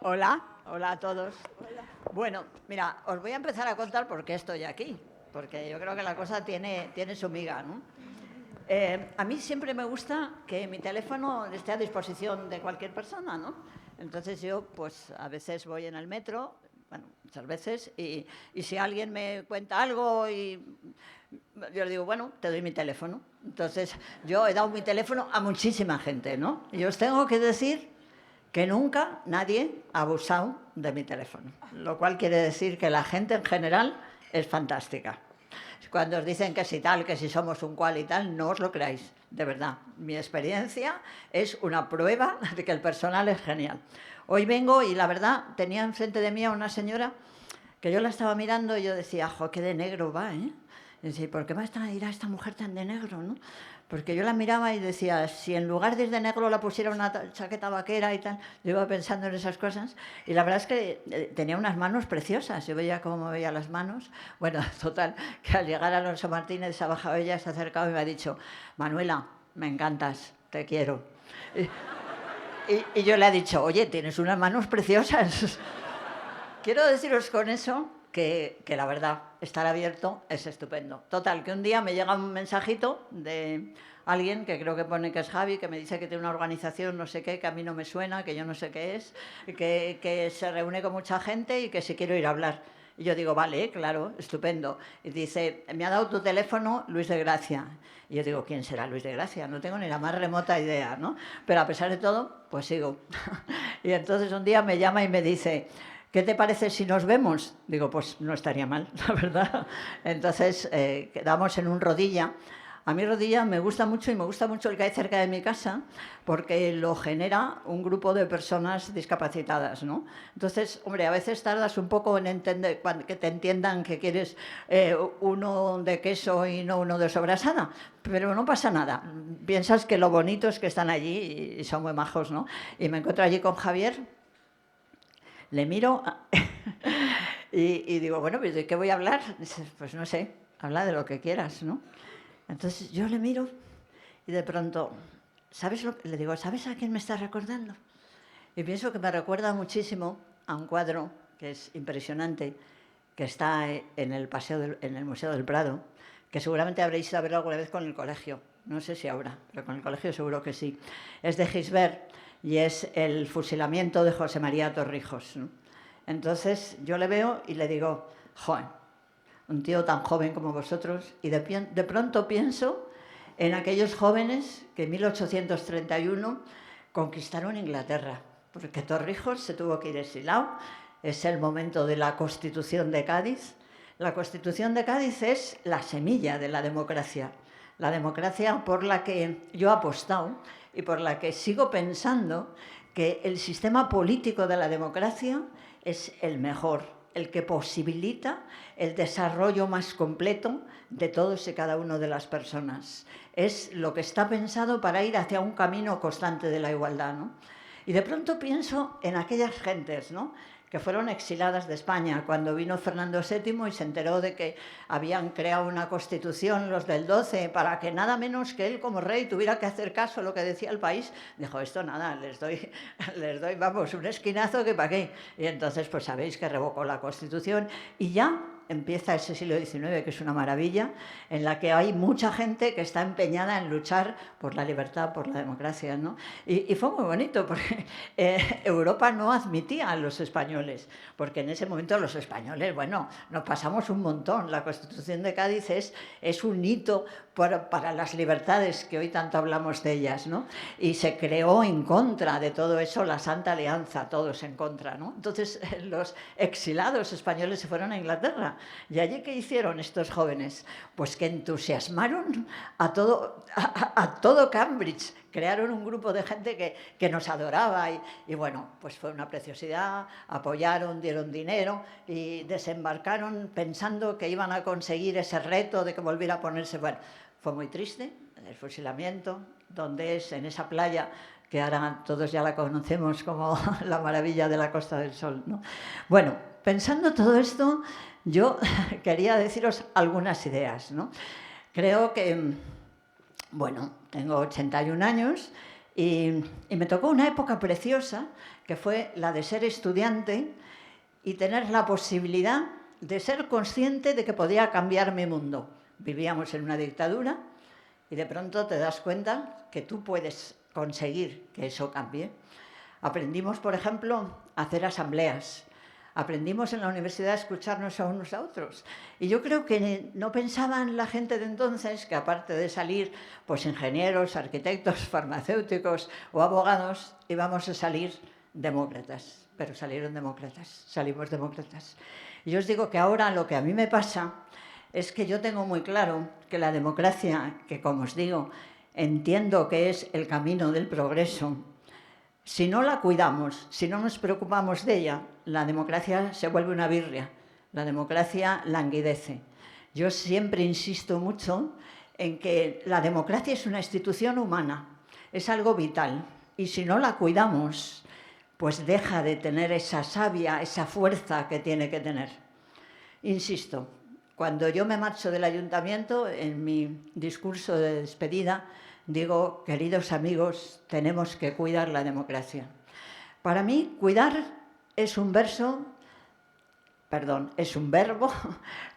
Hola, hola a todos. Bueno, mira, os voy a empezar a contar por qué estoy aquí, porque yo creo que la cosa tiene su miga, ¿no? A mí siempre me gusta que mi teléfono esté a disposición de cualquier persona, ¿no? Entonces yo, pues, a veces voy en el metro, bueno, muchas veces, y si alguien me cuenta algo y yo le digo, bueno, te doy mi teléfono. Entonces yo he dado mi teléfono a muchísima gente, ¿no? Y os tengo que decir que nunca nadie ha abusado de mi teléfono, lo cual quiere decir que la gente en general es fantástica. Cuando os dicen que si tal, que si somos un cual y tal, no os lo creáis, de verdad. Mi experiencia es una prueba de que el personal es genial. Hoy vengo y la verdad tenía enfrente de mí a una señora que yo la estaba mirando y yo decía, jo, qué de negro va, ¿eh? Y decía, ¿por qué va a ir a esta mujer tan de negro, no? Porque yo la miraba y decía, si en lugar de ir de negro la pusiera una chaqueta vaquera y tal, yo iba pensando en esas cosas. Y la verdad es que tenía unas manos preciosas, yo veía cómo veía las manos. Bueno, total, que al llegar a Alonso Martínez se ha bajado ella, se ha acercado y me ha dicho, Manuela, me encantas, te quiero. Y yo le he dicho, oye, tienes unas manos preciosas. Quiero deciros con eso que la verdad, estar abierto es estupendo. Total, que un día me llega un mensajito de alguien que creo que pone que es Javi, que me dice que tiene una organización, no sé qué, que a mí no me suena, que yo no sé qué es, que se reúne con mucha gente y que si quiero ir a hablar. Y yo digo, vale, claro, estupendo. Y dice, me ha dado tu teléfono Luis de Gracia. Y yo digo, ¿quién será Luis de Gracia? No tengo ni la más remota idea, ¿no? Pero a pesar de todo, pues sigo. Y entonces un día me llama y me dice, ¿qué te parece si nos vemos? Digo, pues no estaría mal, la verdad. Entonces quedamos en un Rodilla. A mí Rodilla me gusta mucho y me gusta mucho el que hay cerca de mi casa porque lo genera un grupo de personas discapacitadas, ¿no? Entonces, hombre, a veces tardas un poco en entender, que te entiendan que quieres uno de queso y no uno de sobrasada, pero no pasa nada. Piensas que lo bonito es que están allí y son muy majos, ¿no? Y me encuentro allí con Javier, le miro y digo, bueno, ¿de qué voy a hablar? Dice, pues no sé, habla de lo que quieras, ¿no? Entonces yo le miro y de pronto, le digo, ¿sabes a quién me estás recordando? Y pienso que me recuerda muchísimo a un cuadro que es impresionante, que está en el Museo del Prado, que seguramente habréis ido a verlo alguna vez con el colegio. No sé si ahora, pero con el colegio seguro que sí. Es de Gisbert y es el fusilamiento de José María Torrijos, ¿no? Entonces yo le veo y le digo, joder, un tío tan joven como vosotros, y de pronto pienso en aquellos jóvenes que en 1831 conquistaron Inglaterra, porque Torrijos se tuvo que ir exilado. Es el momento de la Constitución de Cádiz. La Constitución de Cádiz es la semilla de la democracia por la que yo he apostado y por la que sigo pensando que el sistema político de la democracia es el mejor, el que posibilita el desarrollo más completo de todos y cada una de las personas. Es lo que está pensado para ir hacia un camino constante de la igualdad, ¿no? Y de pronto pienso en aquellas gentes, ¿no?, que fueron exiladas de España cuando vino Fernando VII y se enteró de que habían creado una constitución los del 12 para que nada menos que él como rey tuviera que hacer caso a lo que decía el país. Dijo, esto nada, les doy vamos, un esquinazo que para qué. Y entonces pues sabéis que revocó la constitución y ya empieza ese siglo XIX, que es una maravilla, en la que hay mucha gente que está empeñada en luchar por la libertad, por la democracia, ¿no? Y fue muy bonito, porque Europa no admitía a los españoles, porque en ese momento los españoles, bueno, nos pasamos un montón. La Constitución de Cádiz es un hito para las libertades, que hoy tanto hablamos de ellas, ¿no? Y se creó en contra de todo eso la Santa Alianza, todos en contra, ¿no? Entonces los exilados españoles se fueron a Inglaterra. ¿Y allí qué hicieron estos jóvenes? Pues que entusiasmaron a todo Cambridge. Crearon un grupo de gente que nos adoraba y bueno, pues fue una preciosidad. Apoyaron, dieron dinero y desembarcaron pensando que iban a conseguir ese reto de que volviera a ponerse. Bueno, fue muy triste el fusilamiento, donde es en esa playa que ahora todos ya la conocemos como la maravilla de la Costa del Sol, ¿no? Bueno, pensando todo esto, yo quería deciros algunas ideas, ¿no? Creo que Bueno, tengo 81 años y me tocó una época preciosa, que fue la de ser estudiante y tener la posibilidad de ser consciente de que podía cambiar mi mundo. Vivíamos en una dictadura y de pronto te das cuenta que tú puedes conseguir que eso cambie. Aprendimos, por ejemplo, a hacer asambleas. Aprendimos en la universidad a escucharnos a unos a otros. Y yo creo que no pensaban la gente de entonces que, aparte de salir pues ingenieros, arquitectos, farmacéuticos o abogados, íbamos a salir demócratas. Pero salieron demócratas, salimos demócratas. Y yo os digo que ahora lo que a mí me pasa es que yo tengo muy claro que la democracia, que como os digo, entiendo que es el camino del progreso, si no la cuidamos, si no nos preocupamos de ella, la democracia se vuelve una birria, la democracia languidece. Yo siempre insisto mucho en que la democracia es una institución humana, es algo vital, y si no la cuidamos, pues deja de tener esa savia, esa fuerza que tiene que tener. Insisto, cuando yo me marcho del ayuntamiento, en mi discurso de despedida, digo, queridos amigos, tenemos que cuidar la democracia. Para mí, cuidar es un verbo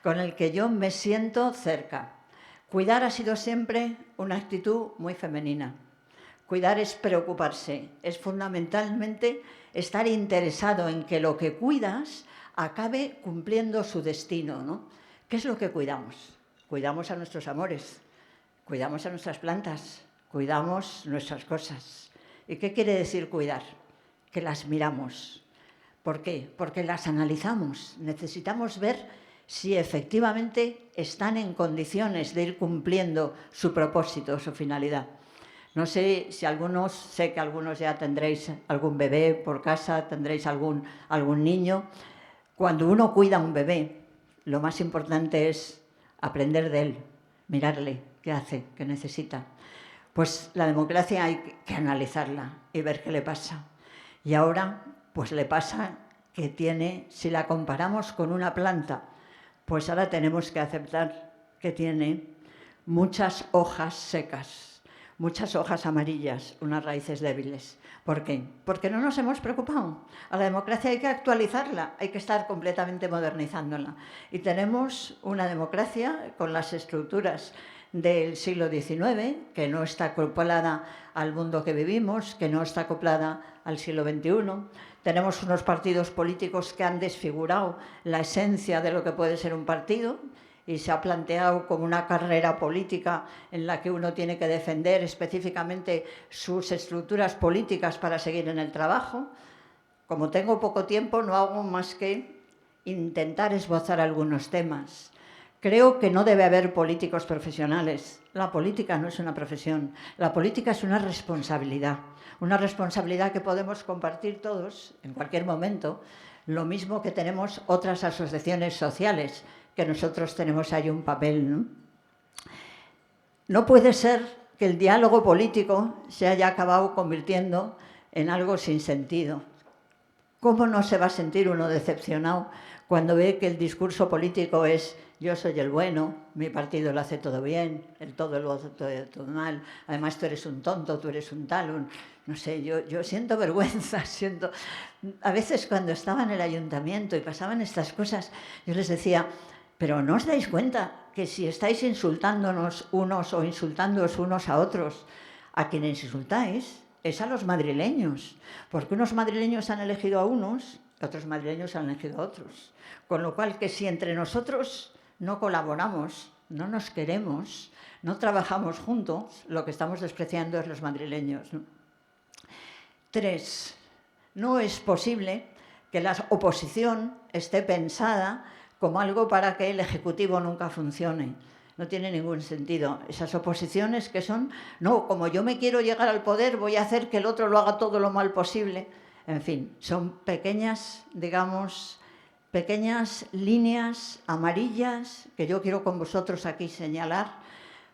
con el que yo me siento cerca. Cuidar ha sido siempre una actitud muy femenina. Cuidar es preocuparse, es fundamentalmente estar interesado en que lo que cuidas acabe cumpliendo su destino, ¿no? ¿Qué es lo que cuidamos? Cuidamos a nuestros amores, cuidamos a nuestras plantas, cuidamos nuestras cosas. ¿Y qué quiere decir cuidar? Que las miramos. ¿Por qué? Porque las analizamos. Necesitamos ver si efectivamente están en condiciones de ir cumpliendo su propósito, su finalidad. No sé si sé que algunos ya tendréis algún bebé por casa, tendréis algún niño. Cuando uno cuida a un bebé, lo más importante es aprender de él, mirarle, qué hace, qué necesita. Pues la democracia hay que analizarla y ver qué le pasa. Y ahora, pues le pasa que tiene, si la comparamos con una planta, pues ahora tenemos que aceptar que tiene muchas hojas secas, muchas hojas amarillas, unas raíces débiles. ¿Por qué? Porque no nos hemos preocupado. A la democracia hay que actualizarla, hay que estar completamente modernizándola. Y tenemos una democracia con las estructuras del siglo XIX, que no está acoplada al mundo que vivimos, que no está acoplada al siglo XXI. Tenemos unos partidos políticos que han desfigurado la esencia de lo que puede ser un partido y se ha planteado como una carrera política en la que uno tiene que defender específicamente sus estructuras políticas para seguir en el trabajo. Como tengo poco tiempo, no hago más que intentar esbozar algunos temas. Creo que no debe haber políticos profesionales. La política no es una profesión. La política es una responsabilidad que podemos compartir todos en cualquier momento, lo mismo que tenemos otras asociaciones sociales, que nosotros tenemos ahí un papel, ¿no? No puede ser que el diálogo político se haya acabado convirtiendo en algo sin sentido. ¿Cómo no se va a sentir uno decepcionado cuando ve que el discurso político es yo soy el bueno, mi partido lo hace todo bien, el todo lo hace todo mal, además tú eres un tonto, tú eres un tal, no sé, yo siento vergüenza, A veces cuando estaba en el ayuntamiento y pasaban estas cosas, yo les decía, pero ¿no os dais cuenta que si estáis insultándonos unos o insultándoos unos a otros, a quienes insultáis es a los madrileños? Porque unos madrileños han elegido a unos, otros madrileños han elegido a otros. Con lo cual, que si entre nosotros no colaboramos, no nos queremos, no trabajamos juntos, lo que estamos despreciando es los madrileños, ¿no? 3. No es posible que la oposición esté pensada como algo para que el Ejecutivo nunca funcione. No tiene ningún sentido. Esas oposiciones que son, no, como yo me quiero llegar al poder, voy a hacer que el otro lo haga todo lo mal posible. En fin, son pequeñas, digamos, pequeñas líneas amarillas que yo quiero con vosotros aquí señalar,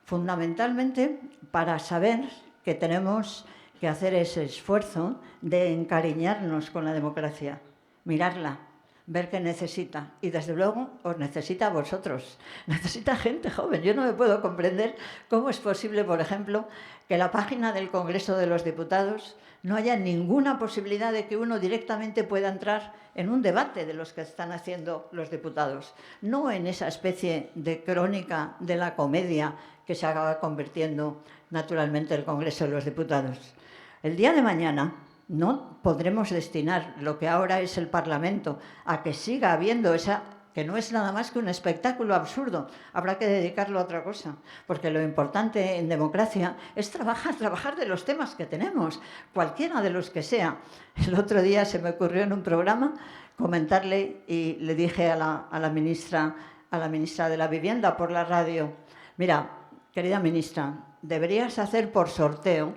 fundamentalmente para saber que tenemos que hacer ese esfuerzo de encariñarnos con la democracia, mirarla, ver qué necesita. Y desde luego os necesita a vosotros, necesita gente joven. Yo no me puedo comprender cómo es posible, por ejemplo, que en la página del Congreso de los Diputados no haya ninguna posibilidad de que uno directamente pueda entrar en un debate de los que están haciendo los diputados, no en esa especie de crónica de la comedia que se acaba convirtiendo naturalmente el Congreso de los Diputados. El día de mañana no podremos destinar lo que ahora es el Parlamento a que siga habiendo esa, que no es nada más que un espectáculo absurdo. Habrá que dedicarlo a otra cosa, porque lo importante en democracia es trabajar de los temas que tenemos, cualquiera de los que sea. El otro día se me ocurrió en un programa comentarle y le dije a la ministra de la Vivienda por la radio: mira, querida ministra, deberías hacer por sorteo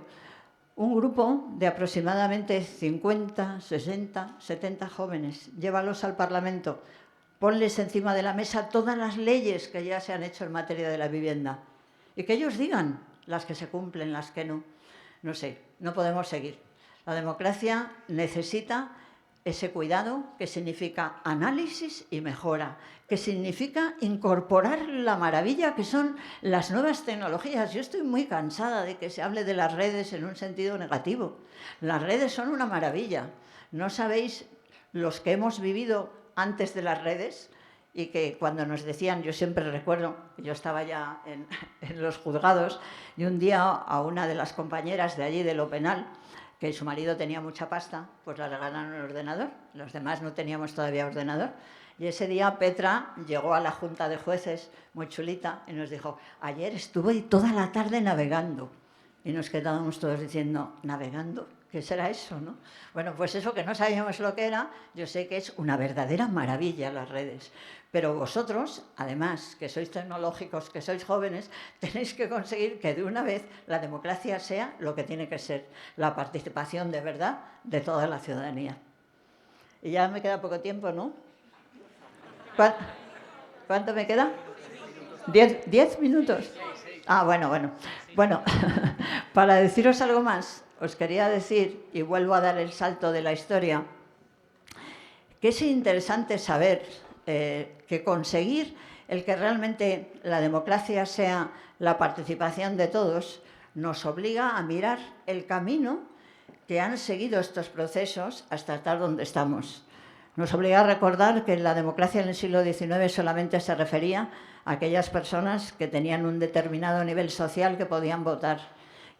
un grupo de aproximadamente 50, 60, 70 jóvenes. Llévalos al Parlamento, ponles encima de la mesa todas las leyes que ya se han hecho en materia de la vivienda y que ellos digan las que se cumplen, las que no. No sé, no podemos seguir. La democracia necesita ese cuidado que significa análisis y mejora, que significa incorporar la maravilla que son las nuevas tecnologías. Yo estoy muy cansada de que se hable de las redes en un sentido negativo. Las redes son una maravilla. ¿No sabéis los que hemos vivido antes de las redes? Y que cuando nos decían, yo siempre recuerdo, yo estaba ya en los juzgados, y un día a una de las compañeras de allí de lo penal, que su marido tenía mucha pasta, pues le regalaron el ordenador. Los demás no teníamos todavía ordenador. Y ese día Petra llegó a la Junta de Jueces, muy chulita, y nos dijo: ayer estuve toda la tarde navegando. Y nos quedábamos todos diciendo: ¿navegando? ¿Qué será eso, no? Bueno, pues eso que no sabíamos lo que era, yo sé que es una verdadera maravilla las redes. Pero vosotros, además, que sois tecnológicos, que sois jóvenes, tenéis que conseguir que de una vez la democracia sea lo que tiene que ser, la participación de verdad de toda la ciudadanía. Y ya me queda poco tiempo, ¿no? ¿Cuánto me queda? 10 minutos. Ah, bueno. Bueno, para deciros algo más, os quería decir, y vuelvo a dar el salto de la historia, que es interesante saber que conseguir el que realmente la democracia sea la participación de todos nos obliga a mirar el camino que han seguido estos procesos hasta estar donde estamos. Nos obliga a recordar que la democracia en el siglo XIX solamente se refería a aquellas personas que tenían un determinado nivel social que podían votar,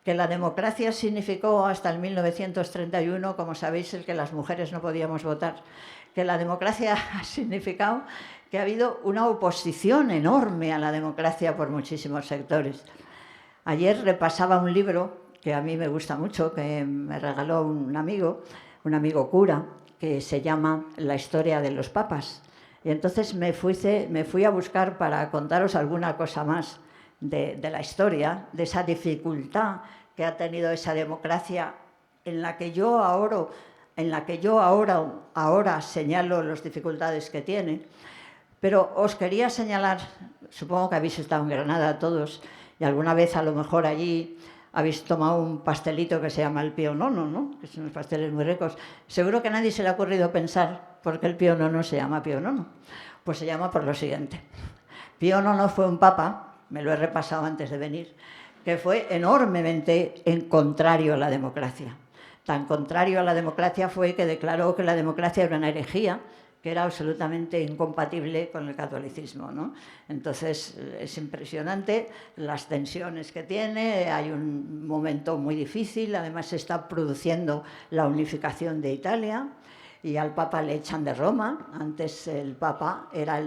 que la democracia significó hasta el 1931, como sabéis, el que las mujeres no podíamos votar, que la democracia ha significado que ha habido una oposición enorme a la democracia por muchísimos sectores. Ayer repasaba un libro que a mí me gusta mucho, que me regaló un amigo cura, que se llama La historia de los papas. Y entonces me fui a buscar para contaros alguna cosa más de la historia, de esa dificultad que ha tenido esa democracia en la que yo ahora señalo las dificultades que tiene. Pero os quería señalar, supongo que habéis estado en Granada todos, y alguna vez a lo mejor allí habéis tomado un pastelito que se llama el Pío IX, ¿no? Que son unos pasteles muy ricos. Seguro que a nadie se le ha ocurrido pensar por qué el Pío IX se llama Pío IX. Pues se llama por lo siguiente. Pío IX fue un papa, me lo he repasado antes de venir, que fue enormemente contrario a la democracia. Tan contrario a la democracia fue que declaró que la democracia era una herejía, que era absolutamente incompatible con el catolicismo, ¿no? Entonces, es impresionante las tensiones que tiene, hay un momento muy difícil, además se está produciendo la unificación de Italia y al Papa le echan de Roma. Antes el Papa era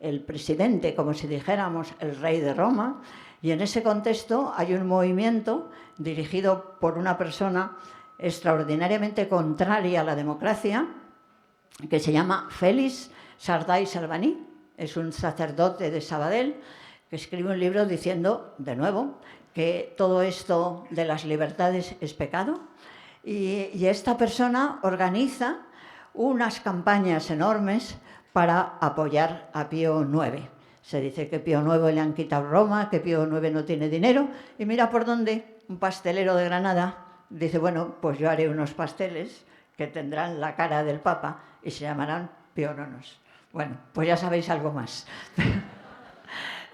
el presidente, como si dijéramos, el rey de Roma, y en ese contexto hay un movimiento dirigido por una persona extraordinariamente contraria a la democracia, que se llama Félix Sardá i Salvani. Es un sacerdote de Sabadell que escribe un libro diciendo, de nuevo, que todo esto de las libertades es pecado. Y esta persona organiza unas campañas enormes para apoyar a Pío IX. Se dice que Pío IX le han quitado Roma, que Pío IX no tiene dinero, y mira por dónde un pastelero de Granada dice, bueno, pues yo haré unos pasteles que tendrán la cara del Papa y se llamarán piononos. Bueno, pues ya sabéis algo más.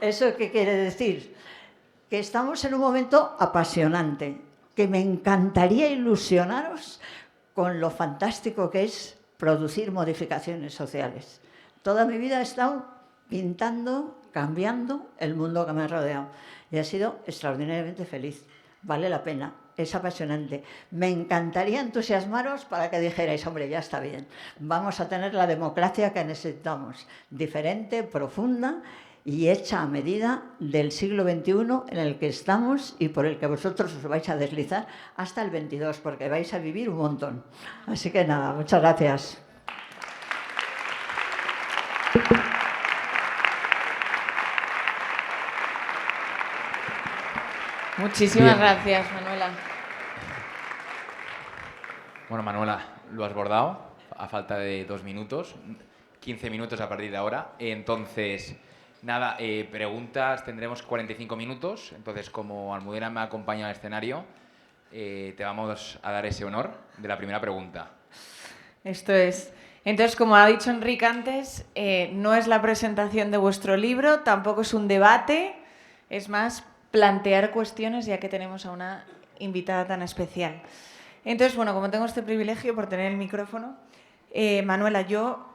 ¿Eso qué quiere decir? Que estamos en un momento apasionante, que me encantaría ilusionaros con lo fantástico que es producir modificaciones sociales. Toda mi vida he estado pintando, cambiando el mundo que me ha rodeado y he sido extraordinariamente feliz. Vale la pena, es apasionante. Me encantaría entusiasmaros para que dijerais, hombre, ya está bien, vamos a tener la democracia que necesitamos, diferente, profunda y hecha a medida del siglo XXI en el que estamos y por el que vosotros os vais a deslizar hasta el 22, porque vais a vivir un montón. Así que nada, muchas gracias. Muchísimas gracias, Manuela. Bueno, Manuela, lo has bordado a falta de 2 minutos, 15 minutos a partir de ahora. Entonces, nada, preguntas, tendremos 45 minutos. Entonces, como Almudena me acompaña al escenario, te vamos a dar ese honor de la primera pregunta. Esto es. Entonces, como ha dicho Enrique antes, no es la presentación de vuestro libro, tampoco es un debate, es más plantear cuestiones ya que tenemos a una invitada tan especial. Entonces, bueno, como tengo este privilegio por tener el micrófono, Manuela, yo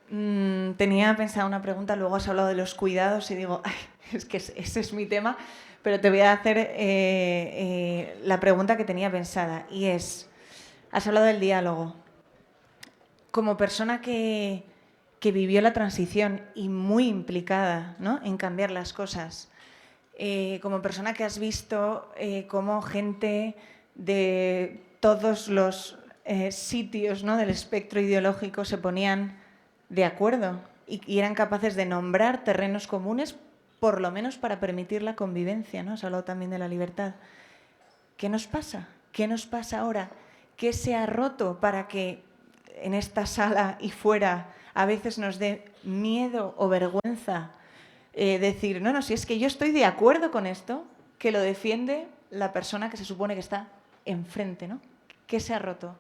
tenía pensada una pregunta, luego has hablado de los cuidados y digo, ay, es que ese es mi tema, pero te voy a hacer la pregunta que tenía pensada y es, has hablado del diálogo. Como persona que vivió la transición y muy implicada, ¿no?, en cambiar las cosas, como persona que has visto cómo gente de todos los sitios, ¿no?, del espectro ideológico se ponían de acuerdo y eran capaces de nombrar terrenos comunes, por lo menos para permitir la convivencia, ¿no? Has hablado también de la libertad. ¿Qué nos pasa? ¿Qué nos pasa ahora? ¿Qué se ha roto para que en esta sala y fuera a veces nos dé miedo o vergüenza decir, no, si es que yo estoy de acuerdo con esto, que lo defiende la persona que se supone que está enfrente, ¿no? ¿Qué se ha roto?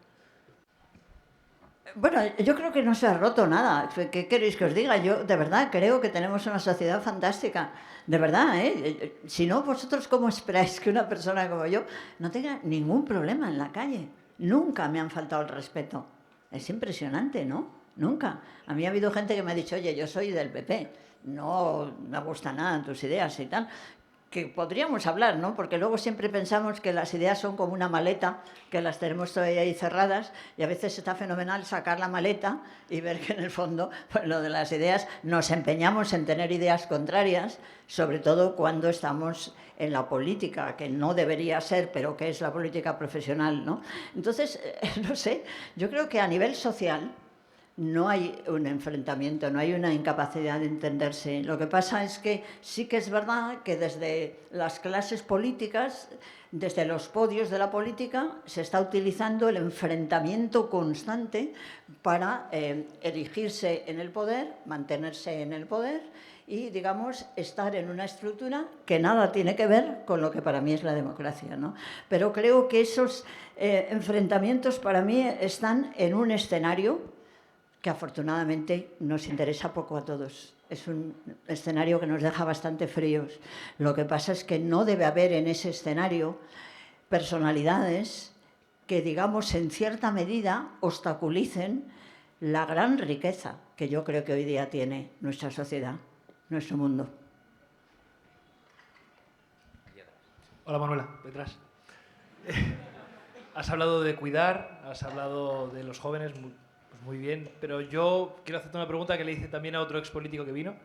Bueno, yo creo que no se ha roto nada. ¿Qué queréis que os diga? Yo de verdad creo que tenemos una sociedad fantástica. De verdad, ¿eh? Si no, vosotros ¿cómo esperáis que una persona como yo no tenga ningún problema en la calle? Nunca me han faltado el respeto. Es impresionante, ¿no? Nunca. A mí ha habido gente que me ha dicho, oye, yo soy del PP, no me gustan nada tus ideas y tal, que podríamos hablar, ¿no? Porque luego siempre pensamos que las ideas son como una maleta, que las tenemos todavía ahí cerradas y a veces está fenomenal sacar la maleta y ver que en el fondo, pues lo de las ideas, nos empeñamos en tener ideas contrarias, sobre todo cuando estamos en la política, que no debería ser, pero que es la política profesional, ¿no? Entonces, no sé, yo creo que a nivel social no hay un enfrentamiento, no hay una incapacidad de entenderse. Lo que pasa es que sí que es verdad que desde las clases políticas, desde los podios de la política, se está utilizando el enfrentamiento constante para erigirse en el poder, mantenerse en el poder y, digamos, estar en una estructura que nada tiene que ver con lo que para mí es la democracia, ¿no? Pero creo que esos enfrentamientos para mí están en un escenario que afortunadamente nos interesa poco a todos. Es un escenario que nos deja bastante fríos. Lo que pasa es que no debe haber en ese escenario personalidades que, digamos, en cierta medida obstaculicen la gran riqueza que yo creo que hoy día tiene nuestra sociedad, nuestro mundo. Hola Manuela, detrás. Has hablado de cuidar, has hablado de los jóvenes, muy bien, pero yo quiero hacerte una pregunta que le hice también a otro expolítico que vino,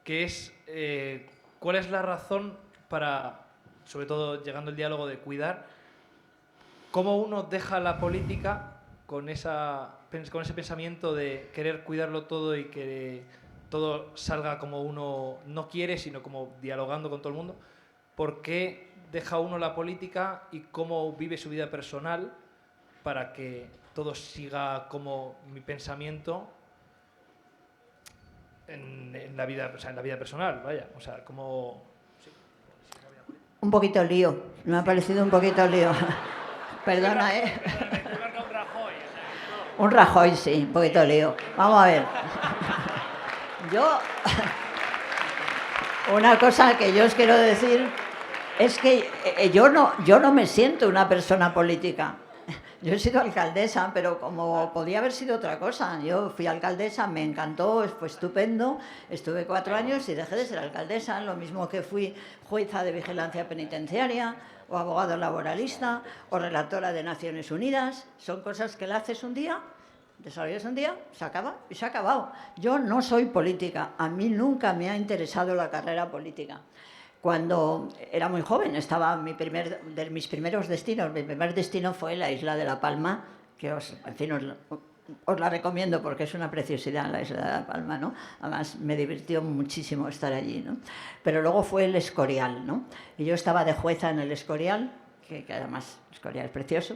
que es ¿cuál es la razón para, sobre todo llegando al diálogo de cuidar, cómo uno deja la política con ese pensamiento de querer cuidarlo todo y que todo salga como uno no quiere, sino como dialogando con todo el mundo? ¿Por qué deja uno la política y cómo vive su vida personal para que todo siga como mi pensamiento en la vida, o sea, en la vida personal, vaya, o sea, como... Sí. Un poquito lío, me ha parecido un poquito lío. Perdona, ¿eh? Un Rajoy, sí, un poquito lío. Vamos a ver. Yo, una cosa que yo os quiero decir es que yo no me siento una persona política. Yo he sido alcaldesa, pero como podía haber sido otra cosa. Yo fui alcaldesa, me encantó, fue estupendo, estuve 4 años y dejé de ser alcaldesa, lo mismo que fui jueza de vigilancia penitenciaria, o abogado laboralista, o relatora de Naciones Unidas. Son cosas que la haces un día, desarrollas un día, se acaba y se ha acabado. Yo no soy política, a mí nunca me ha interesado la carrera política. Cuando era muy joven, estaba de mis primeros destinos. Mi primer destino fue la isla de La Palma, que os la recomiendo porque es una preciosidad la isla de La Palma, ¿no? Además, me divirtió muchísimo estar allí, ¿no? Pero luego fue el Escorial, ¿no? Y yo estaba de jueza en el Escorial, que además Escorial es precioso,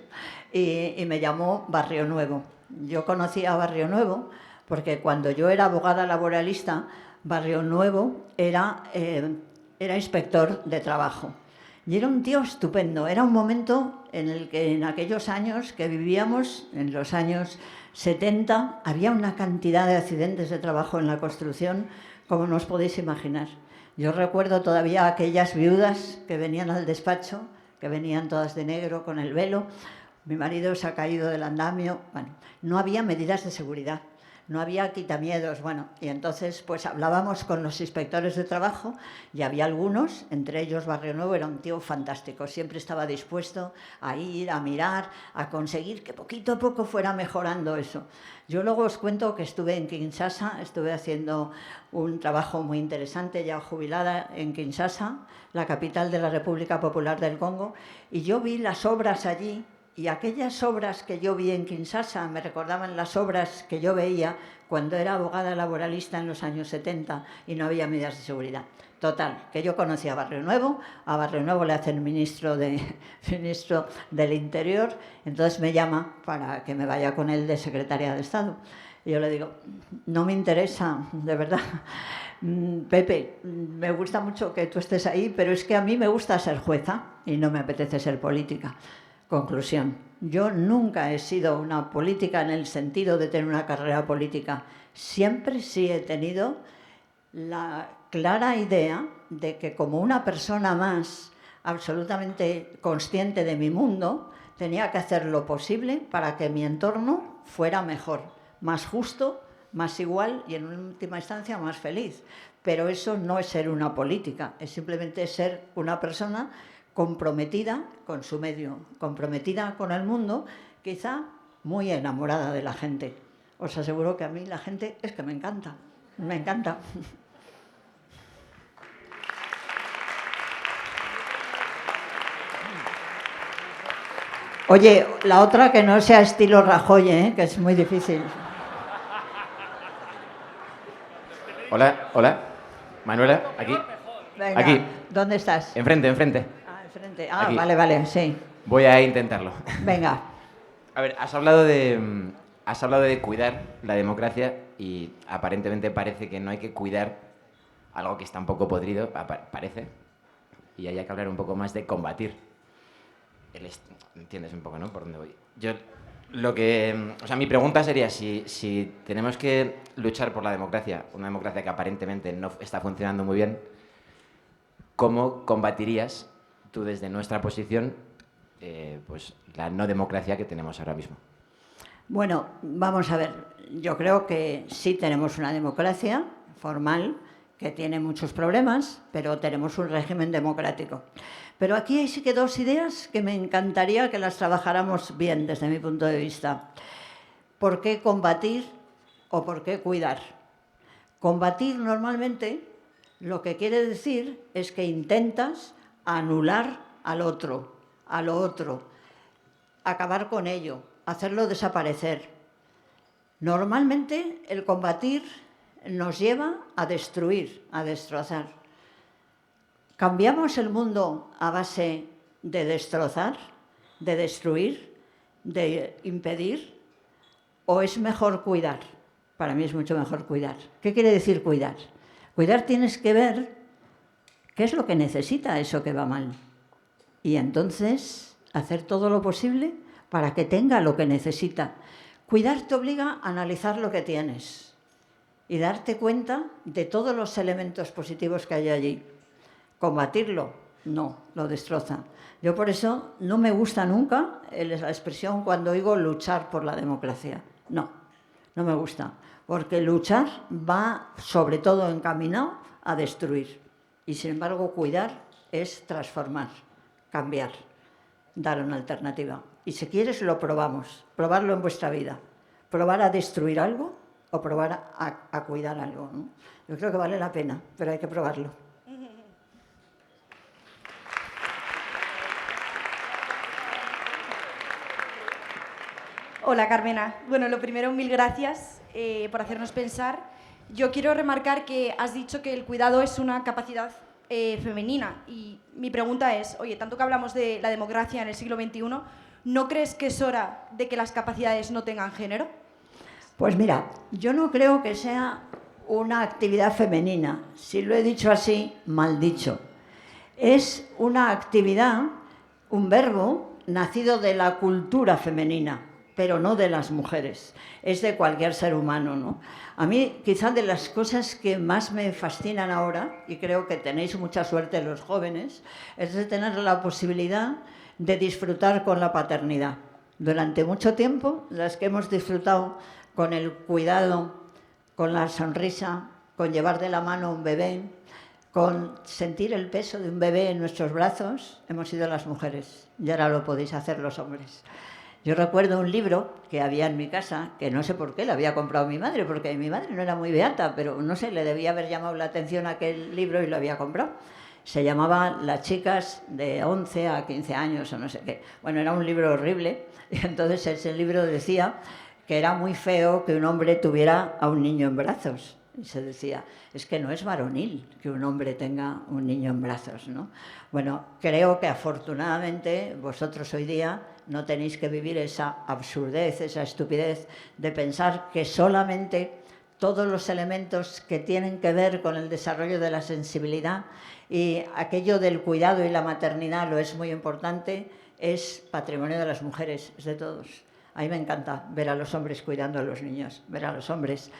y me llamó Barrio Nuevo. Yo conocí a Barrio Nuevo porque cuando yo era abogada laboralista, Barrio Nuevo era inspector de trabajo. Y era un tío estupendo. Era un momento en el que en aquellos años que vivíamos, en los años 70, había una cantidad de accidentes de trabajo en la construcción como no os podéis imaginar. Yo recuerdo todavía aquellas viudas que venían al despacho, que venían todas de negro con el velo. Mi marido se ha caído del andamio. Bueno, no había medidas de seguridad. No había quitamiedos, bueno, y entonces pues hablábamos con los inspectores de trabajo y había algunos, entre ellos Barrio Nuevo, era un tío fantástico, siempre estaba dispuesto a ir, a mirar, a conseguir que poquito a poco fuera mejorando eso. Yo luego os cuento que estuve en Kinshasa, estuve haciendo un trabajo muy interesante, ya jubilada en Kinshasa, la capital de la República Popular del Congo, y yo vi las obras allí. Y aquellas obras que yo vi en Kinshasa me recordaban las obras que yo veía cuando era abogada laboralista en los años 70 y no había medidas de seguridad. Total, que yo conocí a Barrio Nuevo le hacen ministro del Interior, entonces me llama para que me vaya con él de secretaria de Estado. Y yo le digo, no me interesa, de verdad, Pepe, me gusta mucho que tú estés ahí, pero es que a mí me gusta ser jueza y no me apetece ser política. Conclusión, yo nunca he sido una política en el sentido de tener una carrera política. Siempre sí he tenido la clara idea de que como una persona más absolutamente consciente de mi mundo, tenía que hacer lo posible para que mi entorno fuera mejor, más justo, más igual y en última instancia más feliz. Pero eso no es ser una política, es simplemente ser una persona comprometida con su medio, comprometida con el mundo, quizá muy enamorada de la gente. Os aseguro que a mí la gente es que me encanta, me encanta. Oye, la otra que no sea estilo Rajoy, que es muy difícil. Hola, hola. Manuela, aquí. Venga, aquí. ¿Dónde estás? Enfrente. Enfrente. Aquí. Vale, sí. Voy a intentarlo. Venga. A ver, has hablado de cuidar la democracia y aparentemente parece que no hay que cuidar algo que está un poco podrido, parece, y hay que hablar un poco más de combatir. ¿Entiendes un poco, no? Por dónde voy. Mi pregunta sería si tenemos que luchar por la democracia, una democracia que aparentemente no está funcionando muy bien, ¿cómo combatirías tú desde nuestra posición pues la no democracia que tenemos ahora mismo? Bueno, vamos a ver, yo creo que sí tenemos una democracia formal que tiene muchos problemas, pero tenemos un régimen democrático. Pero aquí hay sí que dos ideas que me encantaría que las trabajáramos bien desde mi punto de vista. ¿Por qué combatir o por qué cuidar? Combatir normalmente lo que quiere decir es que intentas anular a lo otro, acabar con ello, hacerlo desaparecer. Normalmente el combatir nos lleva a destruir, a destrozar. ¿Cambiamos el mundo a base de destrozar, de destruir, de impedir? ¿O es mejor cuidar? Para mí es mucho mejor cuidar. ¿Qué quiere decir cuidar? Cuidar tienes que ver qué es lo que necesita eso que va mal. Y entonces hacer todo lo posible para que tenga lo que necesita. Cuidar te obliga a analizar lo que tienes y darte cuenta de todos los elementos positivos que hay allí. Combatirlo, no, lo destroza. Yo por eso no me gusta nunca la expresión cuando oigo luchar por la democracia. No, no me gusta, porque luchar va sobre todo encaminado a destruir. Y sin embargo, cuidar es transformar, cambiar, dar una alternativa. Y si quieres, lo probamos, probarlo en vuestra vida. Probar a destruir algo o probar a cuidar algo, ¿no? Yo creo que vale la pena, pero hay que probarlo. Hola, Carmena. Bueno, lo primero, mil gracias por hacernos pensar. Yo quiero remarcar que has dicho que el cuidado es una capacidad femenina y mi pregunta es, oye, tanto que hablamos de la democracia en el siglo XXI, ¿no crees que es hora de que las capacidades no tengan género? Pues mira, yo no creo que sea una actividad femenina. Si lo he dicho así, mal dicho. Es una actividad, un verbo nacido de la cultura femenina, pero no de las mujeres, es de cualquier ser humano, ¿no? A mí, quizás de las cosas que más me fascinan ahora, y creo que tenéis mucha suerte los jóvenes, es de tener la posibilidad de disfrutar con la paternidad. Durante mucho tiempo, las que hemos disfrutado con el cuidado, con la sonrisa, con llevar de la mano a un bebé, con sentir el peso de un bebé en nuestros brazos, hemos sido las mujeres, y ahora lo podéis hacer los hombres. Yo recuerdo un libro que había en mi casa, que no sé por qué lo había comprado mi madre, porque mi madre no era muy beata, pero no sé, le debía haber llamado la atención aquel libro y lo había comprado. Se llamaba Las chicas de 11 a 15 años o no sé qué. Bueno, era un libro horrible y entonces ese libro decía que era muy feo que un hombre tuviera a un niño en brazos. Y se decía, es que no es varonil que un hombre tenga un niño en brazos, ¿no? Bueno, creo que afortunadamente vosotros hoy día no tenéis que vivir esa absurdez, esa estupidez de pensar que solamente todos los elementos que tienen que ver con el desarrollo de la sensibilidad y aquello del cuidado y la maternidad lo es muy importante, es patrimonio de las mujeres, es de todos. A mí me encanta ver a los hombres cuidando a los niños, ver a los hombres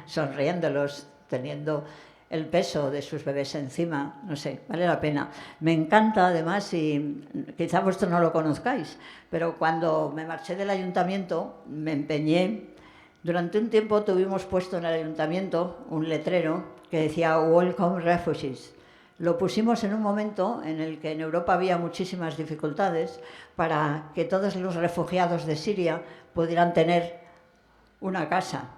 sonriéndolos, teniendo el peso de sus bebés encima, no sé, vale la pena. Me encanta además, y quizá vosotros no lo conozcáis, pero cuando me marché del ayuntamiento me empeñé. Durante un tiempo tuvimos puesto en el ayuntamiento un letrero que decía Welcome Refugees. Lo pusimos en un momento en el que en Europa había muchísimas dificultades para que todos los refugiados de Siria pudieran tener una casa,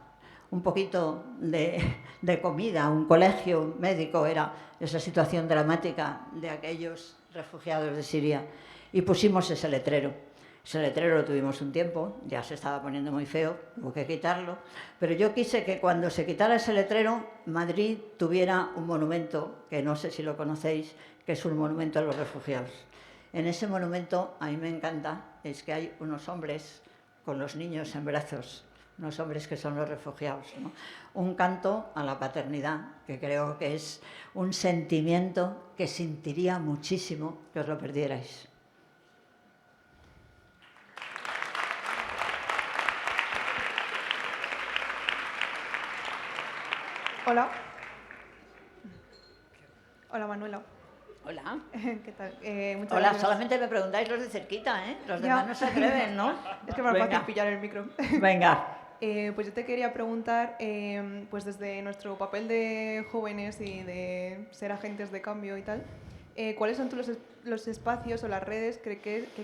un poquito de comida, un colegio médico, era esa situación dramática de aquellos refugiados de Siria. Y pusimos ese letrero. Ese letrero lo tuvimos un tiempo, ya se estaba poniendo muy feo, hubo que quitarlo, pero yo quise que cuando se quitara ese letrero, Madrid tuviera un monumento, que no sé si lo conocéis, que es un monumento a los refugiados. En ese monumento, a mí me encanta, es que hay unos hombres con los niños en brazos, unos hombres que son los refugiados, ¿no? Un canto a la paternidad, que creo que es un sentimiento que sentiría muchísimo que os lo perdierais. Hola. Hola, Manuela. Hola. ¿Qué tal? Muchas Hola, gracias. solamente me preguntáis los de cerquita, ¿eh? Los Ya. demás no se atreven, ¿no? Es que me es Venga. fácil pillar el micro. Venga. Pues yo te quería preguntar, pues desde nuestro papel de jóvenes y de ser agentes de cambio y tal, ¿cuáles son los espacios o las redes que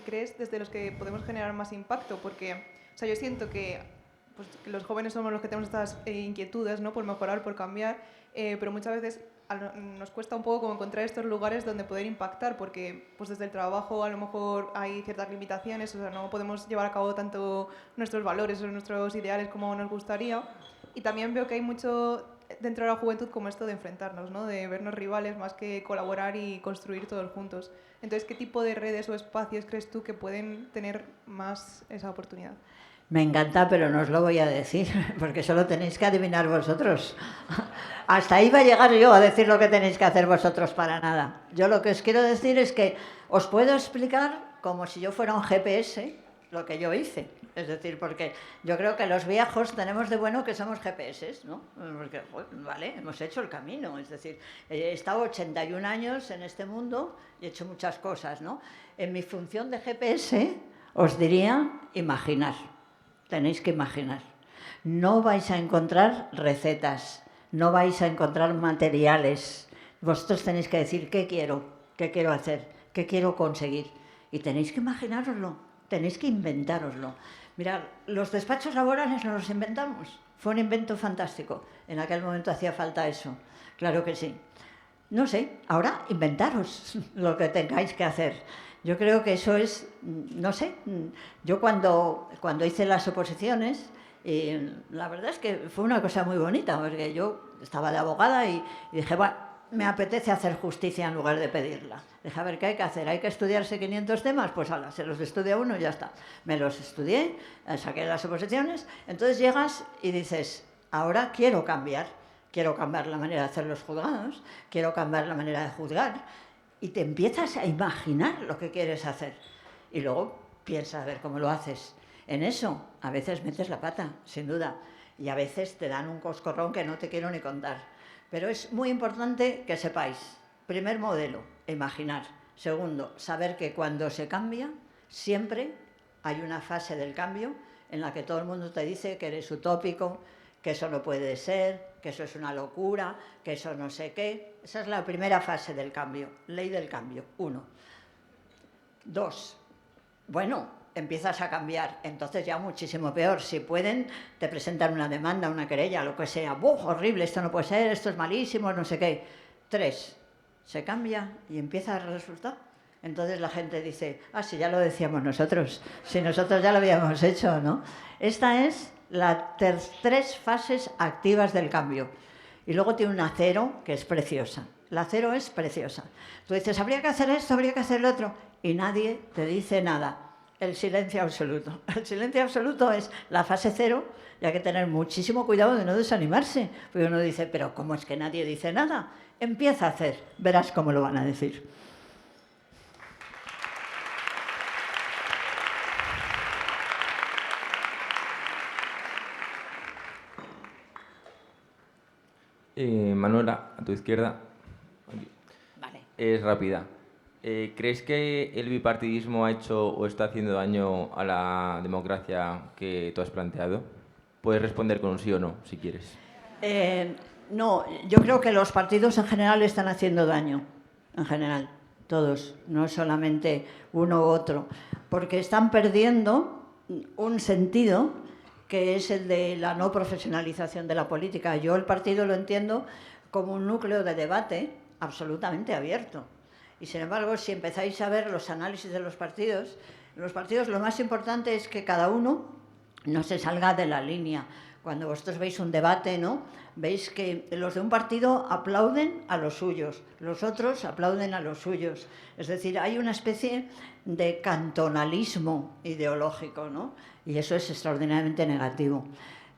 crees desde los que podemos generar más impacto? Porque, o sea, yo siento que pues, los jóvenes somos los que tenemos estas inquietudes, ¿no? Por mejorar, por cambiar, pero muchas veces nos cuesta un poco como encontrar estos lugares donde poder impactar, porque pues desde el trabajo a lo mejor hay ciertas limitaciones, o sea, no podemos llevar a cabo tanto nuestros valores o nuestros ideales como nos gustaría. Y también veo que hay mucho dentro de la juventud como esto de enfrentarnos, ¿no? De vernos rivales más que colaborar y construir todos juntos. Entonces, ¿qué tipo de redes o espacios crees tú que pueden tener más esa oportunidad? Me encanta, pero no os lo voy a decir, porque solo tenéis que adivinar vosotros. Hasta ahí va a llegar yo a decir lo que tenéis que hacer vosotros para nada. Yo lo que os quiero decir es que os puedo explicar como si yo fuera un GPS lo que yo hice. Es decir, porque yo creo que los viejos tenemos de bueno que somos GPS, ¿no? Porque, vale, hemos hecho el camino. Es decir, he estado 81 años en este mundo y he hecho muchas cosas, ¿no? En mi función de GPS os diría imaginar. Tenéis que imaginar. No vais a encontrar recetas, no vais a encontrar materiales. Vosotros tenéis que decir qué quiero hacer, qué quiero conseguir. Y tenéis que imaginároslo, tenéis que inventároslo. Mirad, los despachos laborales nos los inventamos. Fue un invento fantástico. En aquel momento hacía falta eso. Claro que sí. No sé, ahora inventaros lo que tengáis que hacer. Yo creo que eso es, no sé, yo cuando hice las oposiciones, la verdad es que fue una cosa muy bonita, porque yo estaba de abogada y dije, bueno, me apetece hacer justicia en lugar de pedirla. Dije, a ver, ¿qué hay que hacer? ¿Hay que estudiarse 500 temas? Pues ala, se los estudia uno y ya está. Me los estudié, saqué las oposiciones, entonces llegas y dices, ahora quiero cambiar la manera de hacer los juzgados, quiero cambiar la manera de juzgar, y te empiezas a imaginar lo que quieres hacer. Y luego piensas a ver cómo lo haces. En eso, a veces metes la pata, sin duda, y a veces te dan un coscorrón que no te quiero ni contar. Pero es muy importante que sepáis, primer modelo, imaginar. Segundo, saber que cuando se cambia, siempre hay una fase del cambio en la que todo el mundo te dice que eres utópico, que eso no puede ser, que eso es una locura, que eso no sé qué. Esa es la primera fase del cambio, ley del cambio, 1. 2, bueno, empiezas a cambiar, entonces ya muchísimo peor. Si pueden, te presentan una demanda, una querella, lo que sea. ¡Buf! Horrible, esto no puede ser, esto es malísimo, no sé qué. 3, se cambia y empieza el resultado. Entonces la gente dice, sí, ya lo decíamos nosotros, si nosotros ya lo habíamos hecho, ¿no? Esta es las 3 fases activas del cambio. Y luego tiene una 0 que es preciosa. La 0 es preciosa. Tú dices, habría que hacer esto, habría que hacer lo otro, y nadie te dice nada. El silencio absoluto. El silencio absoluto es la fase 0 y hay que tener muchísimo cuidado de no desanimarse. Porque uno dice, pero ¿cómo es que nadie dice nada? Empieza a hacer, verás cómo lo van a decir. Manuela, a tu izquierda. Aquí. Vale. Es rápida. ¿Crees que el bipartidismo ha hecho o está haciendo daño a la democracia que tú has planteado? Puedes responder con un sí o no, si quieres. No, yo creo que los partidos en general están haciendo daño. En general, todos, no solamente uno u otro. Porque están perdiendo un sentido que es el de la no profesionalización de la política. Yo el partido lo entiendo como un núcleo de debate absolutamente abierto. Y sin embargo, si empezáis a ver los análisis de los partidos lo más importante es que cada uno no se salga de la línea. Cuando vosotros veis un debate, ¿no? Veis que los de un partido aplauden a los suyos, los otros aplauden a los suyos. Es decir, hay una especie de cantonalismo ideológico, ¿no? Y eso es extraordinariamente negativo.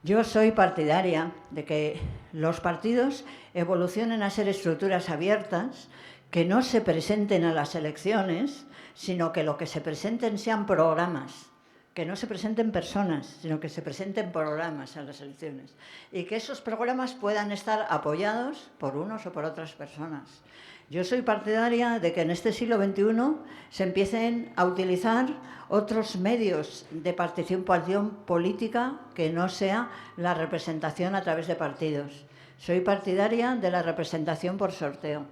Yo soy partidaria de que los partidos evolucionen a ser estructuras abiertas, que no se presenten a las elecciones, sino que lo que se presenten sean programas, que no se presenten personas, sino que se presenten programas a las elecciones y que esos programas puedan estar apoyados por unos o por otras personas. Yo soy partidaria de que en este siglo XXI se empiecen a utilizar otros medios de participación política que no sea la representación a través de partidos. Soy partidaria de la representación por sorteo.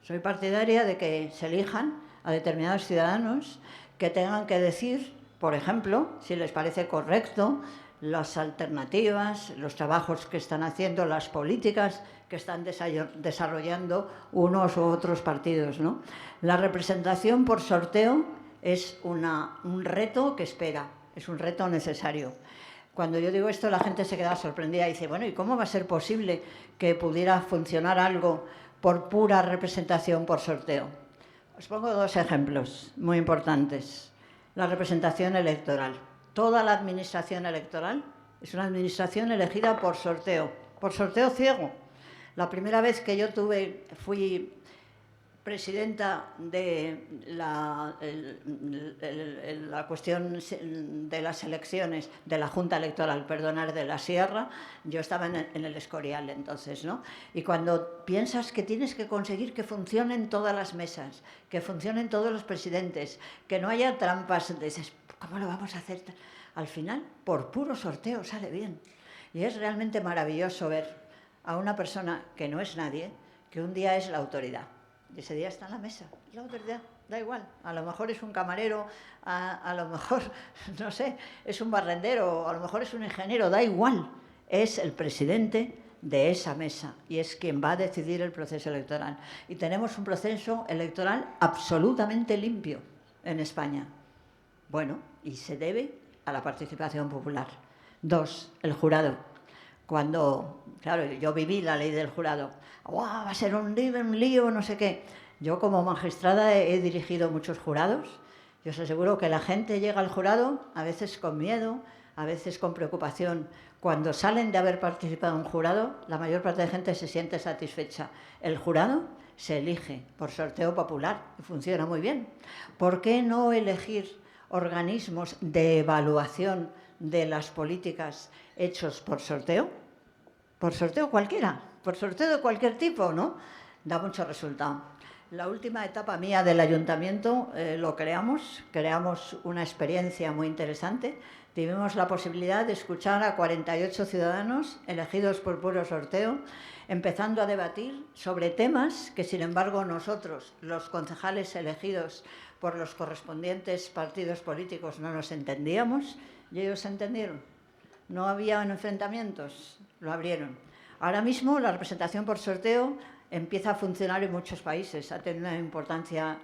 Soy partidaria de que se elijan a determinados ciudadanos que tengan que decir, por ejemplo, si les parece correcto, las alternativas, los trabajos que están haciendo, las políticas que están desarrollando unos u otros partidos, ¿no? La representación por sorteo es un reto que espera, es un reto necesario. Cuando yo digo esto, la gente se queda sorprendida y dice, bueno, ¿y cómo va a ser posible que pudiera funcionar algo por pura representación por sorteo? Os pongo 2 ejemplos muy importantes. La representación electoral. Toda la administración electoral es una administración elegida por sorteo ciego. La primera vez que yo fui presidenta de la cuestión de las elecciones, de la Junta Electoral, perdonar, de la Sierra, yo estaba en el Escorial entonces, ¿no? Y cuando piensas que tienes que conseguir que funcionen todas las mesas, que funcionen todos los presidentes, que no haya trampas, dices, ¿cómo lo vamos a hacer? Al final, por puro sorteo sale bien. Y es realmente maravilloso ver a una persona que no es nadie, que un día es la autoridad. Y ese día está en la mesa, la autoridad, da igual. A lo mejor es un camarero, a lo mejor, no sé, es un barrendero, a lo mejor es un ingeniero, da igual. Es el presidente de esa mesa y es quien va a decidir el proceso electoral. Y tenemos un proceso electoral absolutamente limpio en España. Bueno, y se debe a la participación popular. 2, el jurado. Cuando, claro, yo viví la ley del jurado, ¡guau! Va a ser un lío, no sé qué. Yo como magistrada he dirigido muchos jurados. Yo os aseguro que la gente llega al jurado a veces con miedo, a veces con preocupación. Cuando salen de haber participado en un jurado, la mayor parte de gente se siente satisfecha. El jurado se elige por sorteo popular y funciona muy bien. ¿Por qué no elegir organismos de evaluación de las políticas hechos por sorteo? Por sorteo cualquiera, por sorteo de cualquier tipo, ¿no? Da mucho resultado. La última etapa mía del ayuntamiento lo creamos una experiencia muy interesante. Tuvimos la posibilidad de escuchar a 48 ciudadanos elegidos por puro sorteo, empezando a debatir sobre temas que, sin embargo, nosotros, los concejales elegidos por los correspondientes partidos políticos, no nos entendíamos y ellos se entendieron. No había enfrentamientos, lo abrieron. Ahora mismo la representación por sorteo empieza a funcionar en muchos países. Ha tenido una importancia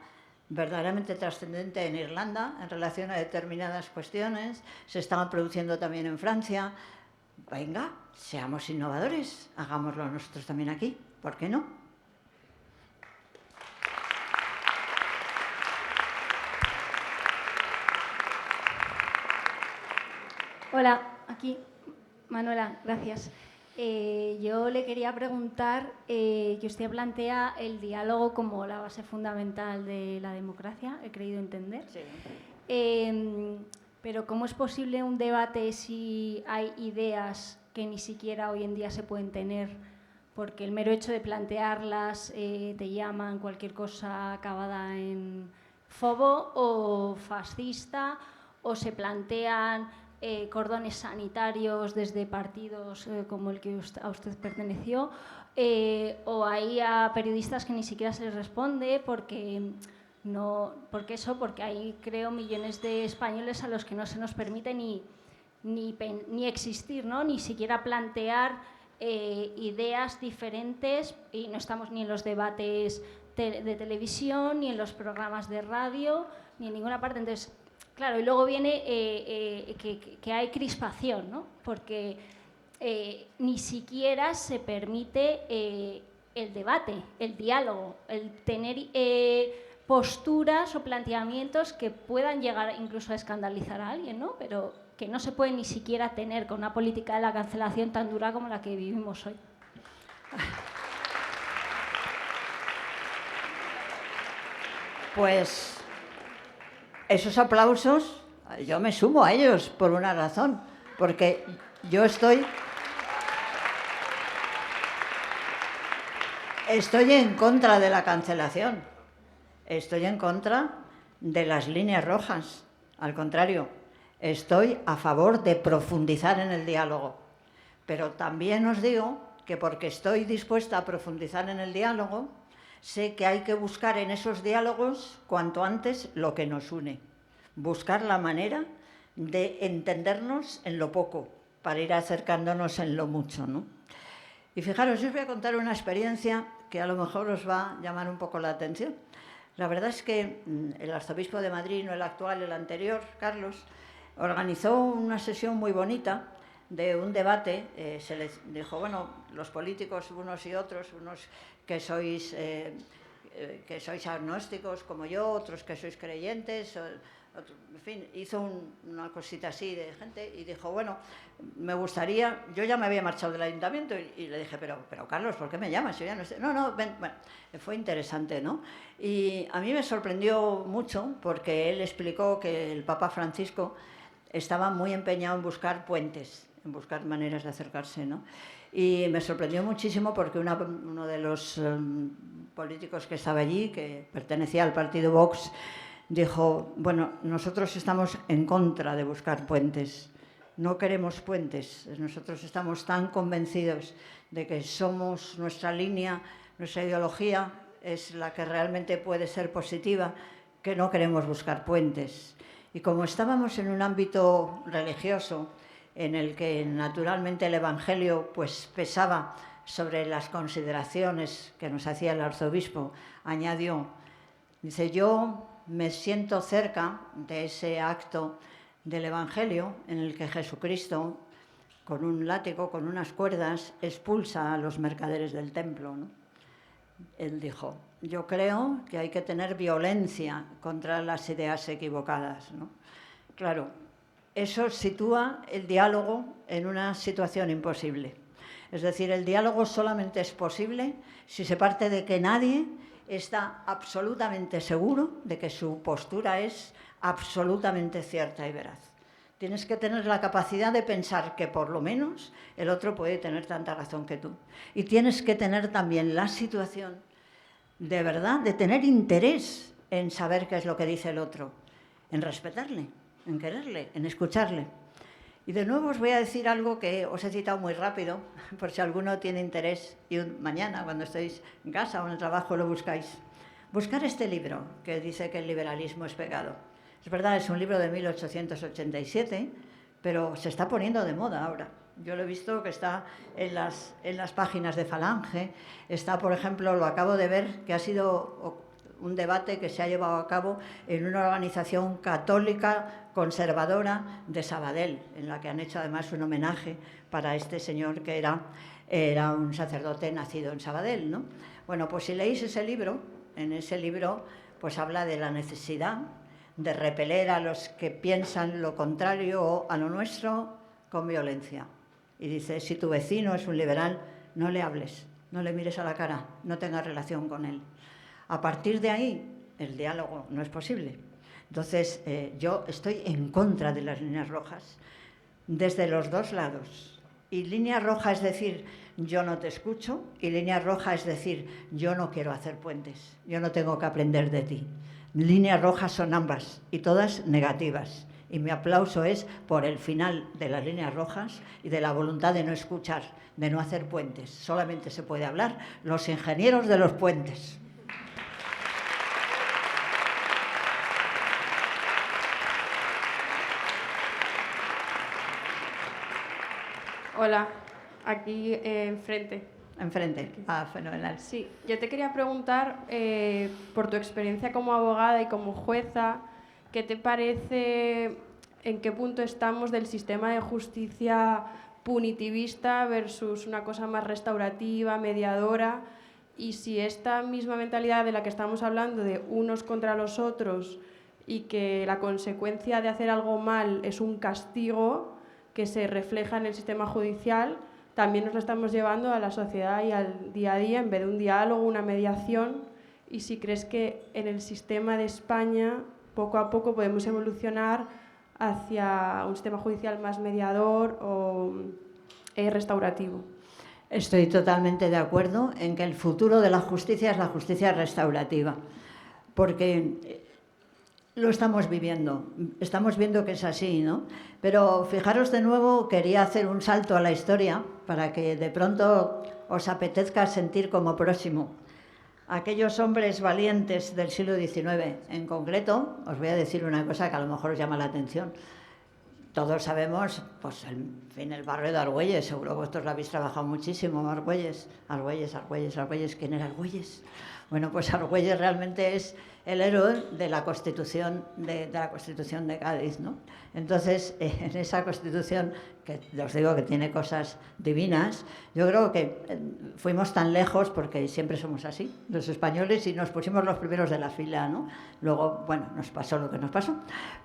verdaderamente trascendente en Irlanda en relación a determinadas cuestiones. Se están produciendo también en Francia. Venga, seamos innovadores, hagámoslo nosotros también aquí. ¿Por qué no? Hola, aquí Manuela, gracias. Yo le quería preguntar que usted plantea el diálogo como la base fundamental de la democracia, he creído entender. Sí. Pero ¿cómo es posible un debate si hay ideas que ni siquiera hoy en día se pueden tener? Porque el mero hecho de plantearlas te llaman cualquier cosa acabada en fobo o fascista, o se plantean cordones sanitarios desde partidos como el que a usted perteneció, o hay a periodistas que ni siquiera se les responde porque hay, creo, millones de españoles a los que no se nos permite ni existir, ¿no? Ni siquiera plantear ideas diferentes, y no estamos ni en los debates de televisión, ni en los programas de radio, ni en ninguna parte. Entonces, claro, y luego viene que hay crispación, ¿no? Porque ni siquiera se permite el debate, el diálogo, el tener posturas o planteamientos que puedan llegar incluso a escandalizar a alguien, ¿no? Pero que no se puede ni siquiera tener con una política de la cancelación tan dura como la que vivimos hoy. Pues esos aplausos, yo me sumo a ellos por una razón, porque yo estoy en contra de la cancelación, estoy en contra de las líneas rojas, al contrario, estoy a favor de profundizar en el diálogo, pero también os digo que porque estoy dispuesta a profundizar en el diálogo, sé que hay que buscar en esos diálogos cuanto antes lo que nos une. Buscar la manera de entendernos en lo poco para ir acercándonos en lo mucho, ¿no? Y fijaros, yo os voy a contar una experiencia que a lo mejor os va a llamar un poco la atención. La verdad es que el arzobispo de Madrid, no el actual, el anterior, Carlos, organizó una sesión muy bonita de un debate. Se les dijo, bueno, los políticos unos y otros, unos que sois agnósticos como yo, otros que sois creyentes, en fin, hizo una cosita así de gente y dijo, bueno, me gustaría, yo ya me había marchado del ayuntamiento y le dije, pero Carlos, ¿por qué me llamas? Yo ya no sé. No, ven. Bueno, fue interesante, ¿no? Y a mí me sorprendió mucho porque él explicó que el Papa Francisco estaba muy empeñado en buscar puentes, en buscar maneras de acercarse, ¿no? Y me sorprendió muchísimo porque uno de los políticos que estaba allí, que pertenecía al partido Vox, dijo, bueno, nosotros estamos en contra de buscar puentes, no queremos puentes, nosotros estamos tan convencidos de que somos nuestra línea, nuestra ideología es la que realmente puede ser positiva, que no queremos buscar puentes. Y como estábamos en un ámbito religioso, en el que naturalmente el Evangelio pues pesaba sobre las consideraciones que nos hacía el arzobispo, añadió, dice, yo me siento cerca de ese acto del Evangelio en el que Jesucristo, con un látigo, con unas cuerdas, expulsa a los mercaderes del templo, ¿no? Él dijo, yo creo que hay que tener violencia contra las ideas equivocadas, ¿no? Claro, eso sitúa el diálogo en una situación imposible. Es decir, el diálogo solamente es posible si se parte de que nadie está absolutamente seguro de que su postura es absolutamente cierta y veraz. Tienes que tener la capacidad de pensar que por lo menos el otro puede tener tanta razón que tú. Y tienes que tener también la situación de verdad, de tener interés en saber qué es lo que dice el otro, en respetarle, en quererle, en escucharle. Y de nuevo os voy a decir algo que os he citado muy rápido, por si alguno tiene interés y mañana, cuando estéis en casa o en el trabajo, lo buscáis. Buscar este libro que dice que el liberalismo es pecado. Es verdad, es un libro de 1887, pero se está poniendo de moda ahora. Yo lo he visto que está en las páginas de Falange. Está, por ejemplo, lo acabo de ver, que ha sido un debate que se ha llevado a cabo en una organización católica conservadora de Sabadell, en la que han hecho además un homenaje para este señor que era un sacerdote nacido en Sabadell, ¿no? Bueno, pues si leéis ese libro, en ese libro pues habla de la necesidad de repeler a los que piensan lo contrario a lo nuestro con violencia. Y dice, si tu vecino es un liberal, no le hables, no le mires a la cara, no tengas relación con él. A partir de ahí, el diálogo no es posible. Entonces, yo estoy en contra de las líneas rojas, desde los dos lados. Y línea roja es decir, yo no te escucho, y línea roja es decir, yo no quiero hacer puentes, yo no tengo que aprender de ti. Líneas rojas son ambas, y todas negativas. Y mi aplauso es por el final de las líneas rojas y de la voluntad de no escuchar, de no hacer puentes. Solamente se puede hablar los ingenieros de los puentes. Hola, aquí enfrente. Enfrente. Ah, fenomenal. Sí, yo te quería preguntar, por tu experiencia como abogada y como jueza, ¿qué te parece, en qué punto estamos del sistema de justicia punitivista versus una cosa más restaurativa, mediadora? Y si esta misma mentalidad de la que estamos hablando, de unos contra los otros, y que la consecuencia de hacer algo mal es un castigo que se refleja en el sistema judicial, también nos lo estamos llevando a la sociedad y al día a día, en vez de un diálogo, una mediación. Y si crees que en el sistema de España, poco a poco podemos evolucionar hacia un sistema judicial más mediador o restaurativo. Estoy totalmente de acuerdo en que el futuro de la justicia es la justicia restaurativa, porque lo estamos viendo que es así, ¿no? Pero fijaros de nuevo, quería hacer un salto a la historia para que de pronto os apetezca sentir como próximo aquellos hombres valientes del siglo XIX. En concreto, os voy a decir una cosa que a lo mejor os llama la atención. Todos sabemos, pues, el barrio de Argüelles, seguro que vosotros lo habéis trabajado muchísimo, Argüelles. ¿Quién era Argüelles? Bueno, pues Argüelles realmente es el héroe de la Constitución de la Constitución de Cádiz, ¿no? Entonces, en esa Constitución, que os digo que tiene cosas divinas, yo creo que fuimos tan lejos porque siempre somos así, los españoles, y nos pusimos los primeros de la fila, ¿no? Luego, bueno, nos pasó lo que nos pasó.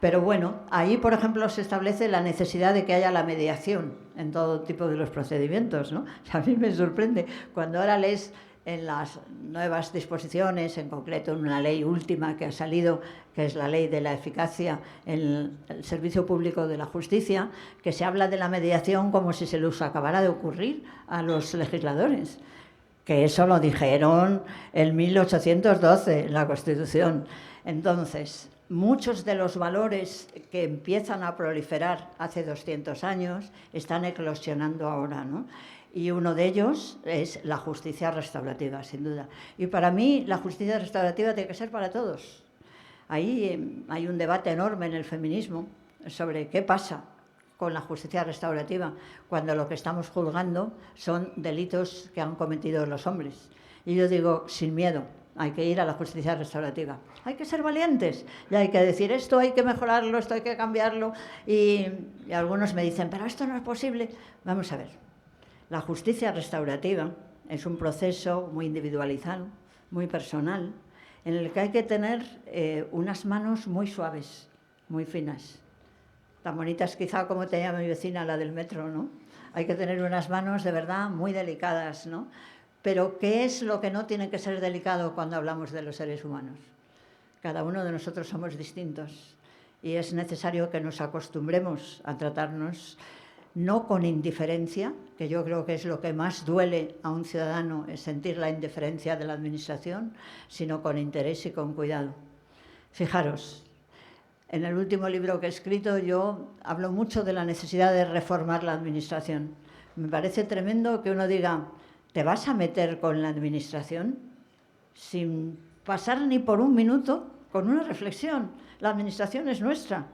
Pero bueno, ahí, por ejemplo, se establece la necesidad de que haya la mediación en todo tipo de los procedimientos, ¿no? O sea, a mí me sorprende cuando ahora lees en las nuevas disposiciones, en concreto en una ley última que ha salido, que es la ley de la eficacia en el servicio público de la justicia, que se habla de la mediación como si se les acabara de ocurrir a los legisladores, que eso lo dijeron en 1812 en la Constitución. Entonces, muchos de los valores que empiezan a proliferar hace 200 años están eclosionando ahora, ¿no? Y uno de ellos es la justicia restaurativa, sin duda. Y para mí la justicia restaurativa tiene que ser para todos. Ahí hay un debate enorme en el feminismo sobre qué pasa con la justicia restaurativa cuando lo que estamos juzgando son delitos que han cometido los hombres. Y yo digo, sin miedo, hay que ir a la justicia restaurativa. Hay que ser valientes y hay que decir esto hay que mejorarlo, esto hay que cambiarlo. Y algunos me dicen, pero esto no es posible. Vamos a ver. La justicia restaurativa es un proceso muy individualizado, muy personal, en el que hay que tener unas manos muy suaves, muy finas. Tan bonitas quizá como te llama mi vecina, la del metro, ¿no? Hay que tener unas manos de verdad muy delicadas, ¿no? Pero ¿qué es lo que no tiene que ser delicado cuando hablamos de los seres humanos? Cada uno de nosotros somos distintos y es necesario que nos acostumbremos a tratarnos no con indiferencia, que yo creo que es lo que más duele a un ciudadano, es sentir la indiferencia de la administración, sino con interés y con cuidado. Fijaros, en el último libro que he escrito yo hablo mucho de la necesidad de reformar la administración. Me parece tremendo que uno diga, ¿te vas a meter con la administración? Sin pasar ni por un minuto con una reflexión. La administración es nuestra,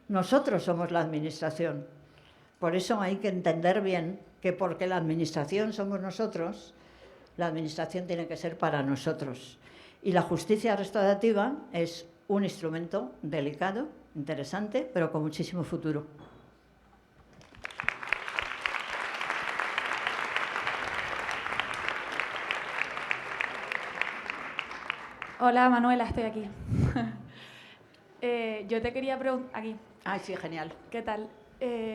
nosotros somos la administración. Por eso hay que entender bien que porque la administración somos nosotros, la administración tiene que ser para nosotros. Y la justicia restaurativa es un instrumento delicado, interesante, pero con muchísimo futuro. Hola Manuela, estoy aquí. Yo te quería preguntar... Aquí. Ah, sí, genial. ¿Qué tal?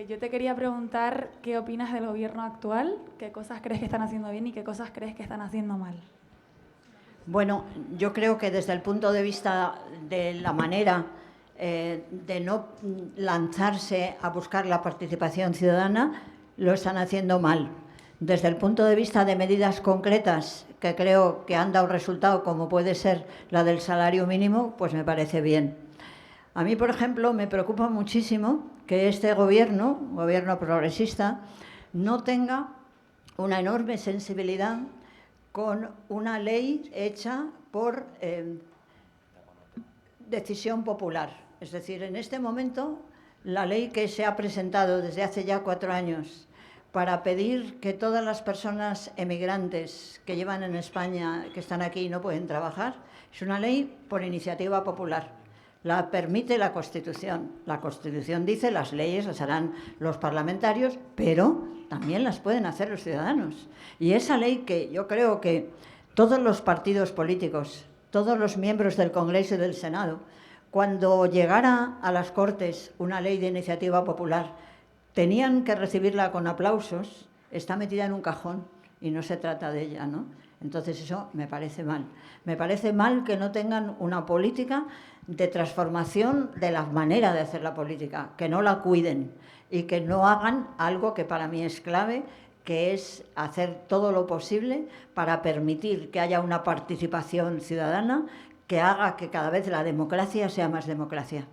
Yo te quería preguntar qué opinas del gobierno actual, qué cosas crees que están haciendo bien y qué cosas crees que están haciendo mal. Bueno, yo creo que desde el punto de vista de la manera de no lanzarse a buscar la participación ciudadana, lo están haciendo mal. Desde el punto de vista de medidas concretas que creo que han dado resultado, como puede ser la del salario mínimo, pues me parece bien. A mí, por ejemplo, me preocupa muchísimo que este gobierno progresista, no tenga una enorme sensibilidad con una ley hecha por decisión popular. Es decir, en este momento, la ley que se ha presentado desde hace ya 4 años para pedir que todas las personas emigrantes que llevan en España, que están aquí y no pueden trabajar, es una ley por iniciativa popular. La permite la Constitución. La Constitución dice las leyes las harán los parlamentarios, pero también las pueden hacer los ciudadanos. Y esa ley que yo creo que todos los partidos políticos, todos los miembros del Congreso y del Senado, cuando llegara a las Cortes una ley de iniciativa popular, tenían que recibirla con aplausos, está metida en un cajón y no se trata de ella, ¿no? Entonces eso me parece mal. Me parece mal que no tengan una política de transformación de la manera de hacer la política, que no la cuiden y que no hagan algo que para mí es clave, que es hacer todo lo posible para permitir que haya una participación ciudadana que haga que cada vez la democracia sea más democracia.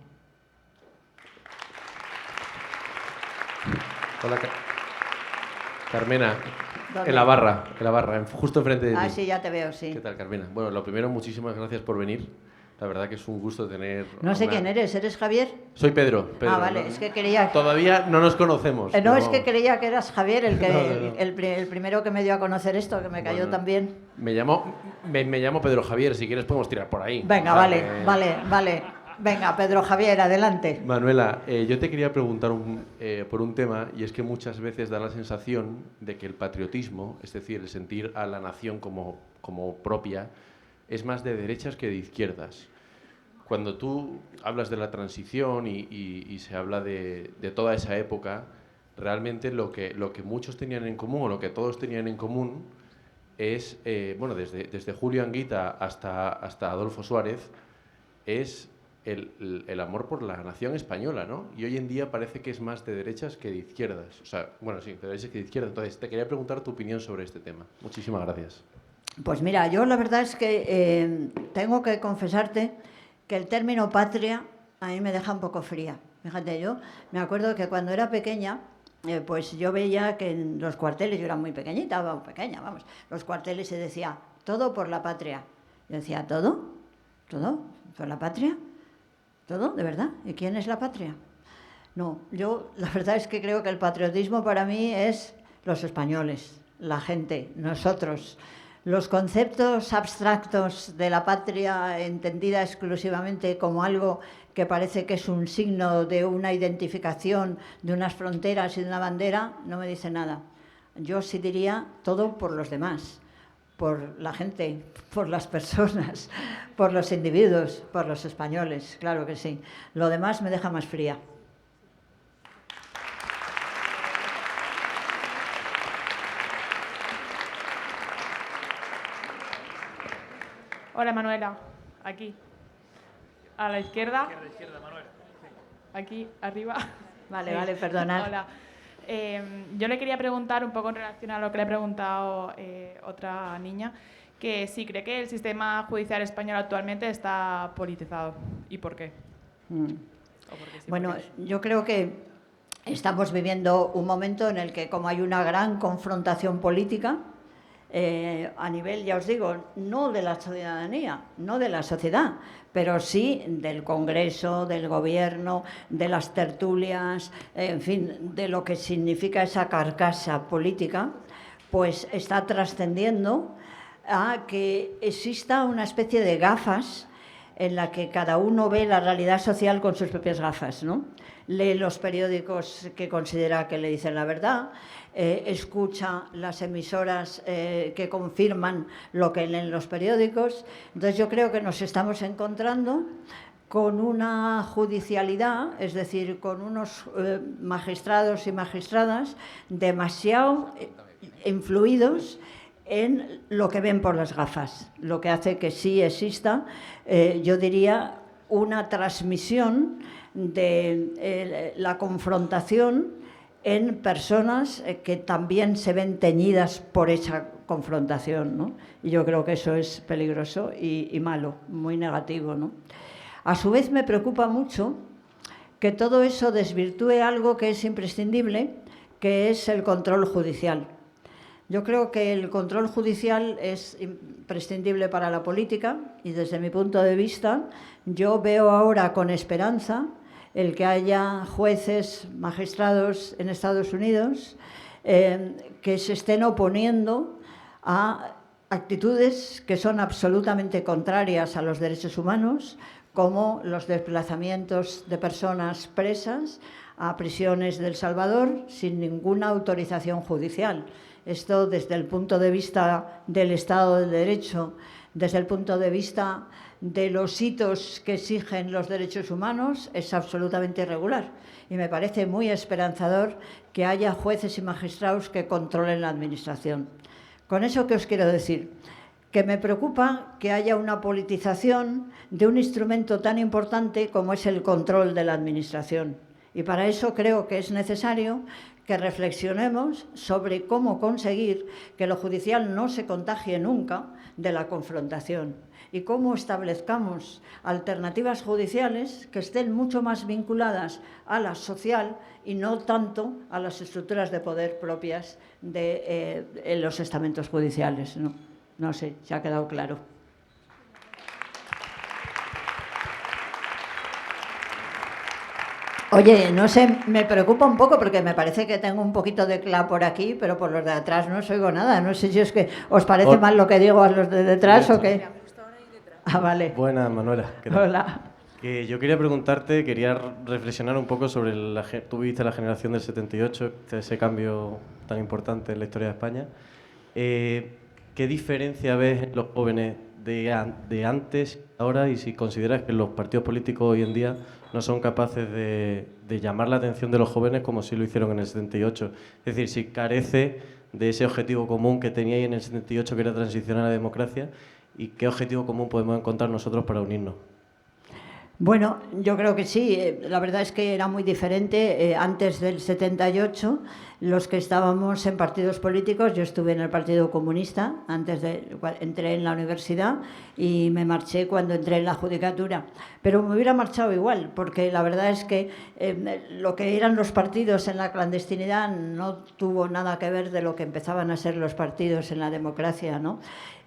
Hola, Carmena. ¿Dónde? En la barra, justo enfrente de ti. Ah, sí, ya te veo, sí. ¿Qué tal, Carmena? Bueno, lo primero, muchísimas gracias por venir. La verdad que es un gusto tener... No sé quién eres. ¿Eres Javier? Soy Pedro. Ah, vale, no, es que creía... Todavía no nos conocemos. No, pero es que vamos. creía que eras Javier el que No. el primero que me dio a conocer esto, que me cayó Bueno, también. Me llamo Pedro Javier, si quieres podemos tirar por ahí. Venga, O sea, vale. Venga, Pedro Javier, adelante. Manuela, yo te quería preguntar por un tema, y es que muchas veces da la sensación de que el patriotismo, es decir, el sentir a la nación como propia, es más de derechas que de izquierdas. Cuando tú hablas de la transición y se habla de toda esa época, realmente lo que muchos tenían en común, o lo que todos tenían en común, es, bueno, desde Julio Anguita hasta Adolfo Suárez, es el amor por la nación española, ¿no? Y hoy en día parece que es más de derechas que de izquierdas. O sea, bueno, sí, de derechas que de izquierdas. Entonces, te quería preguntar tu opinión sobre este tema. Muchísimas gracias. Pues mira, yo la verdad es que tengo que confesarte que el término patria a mí me deja un poco fría. Fíjate, yo me acuerdo que cuando era pequeña, pues yo veía que en los cuarteles, yo era muy pequeñita, vamos, los cuarteles se decía, todo por la patria. Yo decía, ¿todo? ¿Todo? ¿Por la patria? ¿Todo? ¿De verdad? ¿Y quién es la patria? No, yo la verdad es que creo que el patriotismo para mí es los españoles, la gente, nosotros. Los conceptos abstractos de la patria entendida exclusivamente como algo que parece que es un signo de una identificación, de unas fronteras y de una bandera, no me dice nada. Yo sí diría todo por los demás, por la gente, por las personas, por los individuos, por los españoles, claro que sí. Lo demás me deja más fría. Hola, Manuela. Aquí. A la izquierda. Izquierda, Manuel. Aquí, arriba. Vale, perdonad. Hola. Yo le quería preguntar, un poco en relación a lo que le ha preguntado otra niña, que si cree que el sistema judicial español actualmente está politizado. ¿Y por qué? Bueno, yo creo que estamos viviendo un momento en el que, como hay una gran confrontación política, a nivel, ya os digo, no de la ciudadanía, no de la sociedad, pero sí del Congreso, del Gobierno, de las tertulias, en fin, de lo que significa esa carcasa política, pues está trascendiendo a que exista una especie de gafas en la que cada uno ve la realidad social con sus propias gafas, ¿no? Lee los periódicos que considera que le dicen la verdad, escucha las emisoras que confirman lo que leen los periódicos. Entonces yo creo que nos estamos encontrando con una judicialidad, es decir, con unos magistrados y magistradas demasiado influidos en lo que ven por las gafas, lo que hace que sí exista, yo diría, una transmisión de la confrontación en personas que también se ven teñidas por esa confrontación, ¿no? Y yo creo que eso es peligroso y malo, muy negativo, ¿no? A su vez me preocupa mucho que todo eso desvirtúe algo que es imprescindible, que es el control judicial. Yo creo que el control judicial es imprescindible para la política y desde mi punto de vista yo veo ahora con esperanza el que haya jueces, magistrados en Estados Unidos que se estén oponiendo a actitudes que son absolutamente contrarias a los derechos humanos, como los desplazamientos de personas presas a prisiones de El Salvador sin ninguna autorización judicial. Esto desde el punto de vista del Estado de Derecho, desde el punto de vista de los hitos que exigen los derechos humanos, es absolutamente irregular. Y me parece muy esperanzador que haya jueces y magistrados que controlen la administración. Con eso, ¿qué os quiero decir? Que me preocupa que haya una politización de un instrumento tan importante como es el control de la administración. Y para eso creo que es necesario que reflexionemos sobre cómo conseguir que lo judicial no se contagie nunca de la confrontación y cómo establezcamos alternativas judiciales que estén mucho más vinculadas a la social y no tanto a las estructuras de poder propias de los estamentos judiciales, ¿no? No sé, ¿se ha quedado claro? Oye, no sé, me preocupa un poco porque me parece que tengo un poquito de cla por aquí, pero por los de atrás no os oigo nada. No sé si es que os parece mal lo que digo a los de detrás o qué. Ah, vale. Buenas, Manuela. ¿Qué tal? Hola. Que yo quería preguntarte, quería reflexionar un poco sobre tú viviste la generación del 78, ese cambio tan importante en la historia de España. ¿Qué diferencia ves en los jóvenes de antes, ahora, y si consideras que los partidos políticos hoy en día no son capaces de llamar la atención de los jóvenes como sí lo hicieron en el 78? Es decir, si carece de ese objetivo común que teníais en el 78, que era transicionar a la democracia, y qué objetivo común podemos encontrar nosotros para unirnos. Bueno, yo creo que sí. La verdad es que era muy diferente. Antes del 78, los que estábamos en partidos políticos, yo estuve en el Partido Comunista, entré en la universidad y me marché cuando entré en la judicatura. Pero me hubiera marchado igual, porque la verdad es que lo que eran los partidos en la clandestinidad no tuvo nada que ver de lo que empezaban a ser los partidos en la democracia, ¿no?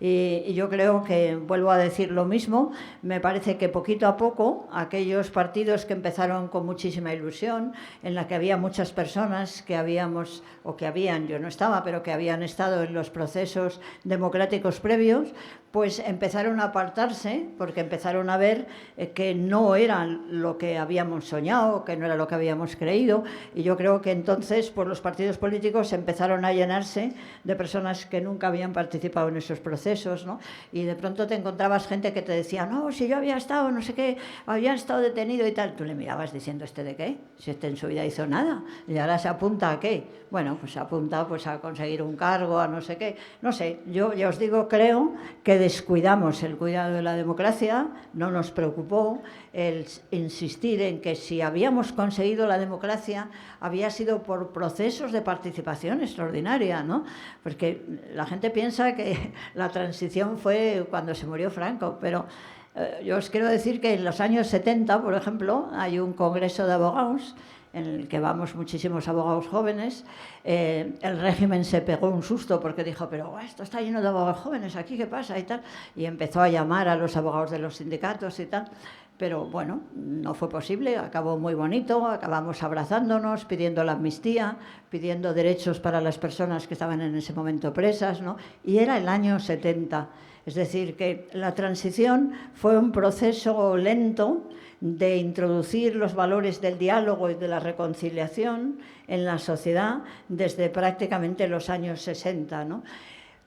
Y yo creo que, vuelvo a decir lo mismo, me parece que poquito a poco aquellos partidos que empezaron con muchísima ilusión, en la que había muchas personas que habíamos, o que habían, yo no estaba, pero que habían estado en los procesos democráticos previos, pues empezaron a apartarse porque empezaron a ver que no era lo que habíamos soñado, que no era lo que habíamos creído, y yo creo que entonces pues los partidos políticos empezaron a llenarse de personas que nunca habían participado en esos procesos, ¿no? Y de pronto te encontrabas gente que te decía, no, si yo había estado, no sé qué, había estado detenido y tal. Tú le mirabas diciendo, ¿este de qué? Si este en su vida hizo nada, y ahora se apunta a qué. Bueno, pues se apunta pues a conseguir un cargo, a no sé qué. No sé, yo ya os digo, creo que descuidamos el cuidado de la democracia, no nos preocupó el insistir en que si habíamos conseguido la democracia había sido por procesos de participación extraordinaria, ¿no? Porque la gente piensa que la transición fue cuando se murió Franco, pero yo os quiero decir que en los años 70, por ejemplo, hay un congreso de abogados en el que vamos muchísimos abogados jóvenes. El régimen se pegó un susto porque dijo, pero esto está lleno de abogados jóvenes, ¿aquí qué pasa? Y tal, y empezó a llamar a los abogados de los sindicatos y tal, pero bueno, no fue posible, acabó muy bonito, acabamos abrazándonos, pidiendo la amnistía, pidiendo derechos para las personas que estaban en ese momento presas, ¿no? Y era el año 70, es decir, que la transición fue un proceso lento de introducir los valores del diálogo y de la reconciliación en la sociedad desde prácticamente los años 60, ¿no?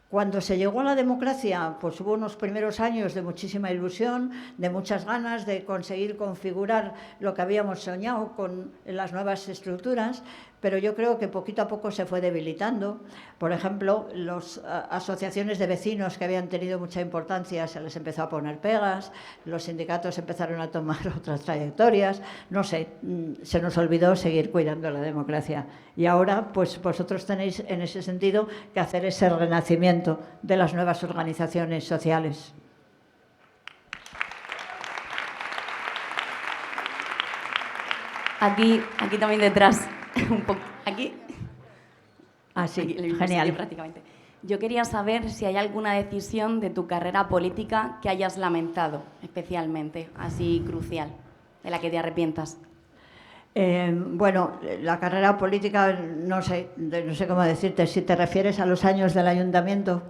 Cuando se llegó a la democracia, pues hubo unos primeros años de muchísima ilusión, de muchas ganas de conseguir configurar lo que habíamos soñado con las nuevas estructuras, pero yo creo que poquito a poco se fue debilitando. Por ejemplo, las asociaciones de vecinos que habían tenido mucha importancia se les empezó a poner pegas, los sindicatos empezaron a tomar otras trayectorias, no sé, se nos olvidó seguir cuidando la democracia. Y ahora, pues vosotros tenéis en ese sentido que hacer ese renacimiento de las nuevas organizaciones sociales. Aquí también detrás. Un poco. Aquí. Ah, sí, aquí, genial. Aquí prácticamente. Yo quería saber si hay alguna decisión de tu carrera política que hayas lamentado, especialmente, así crucial, de la que te arrepientas. Bueno, la carrera política, no sé cómo decirte, si te refieres a los años del ayuntamiento.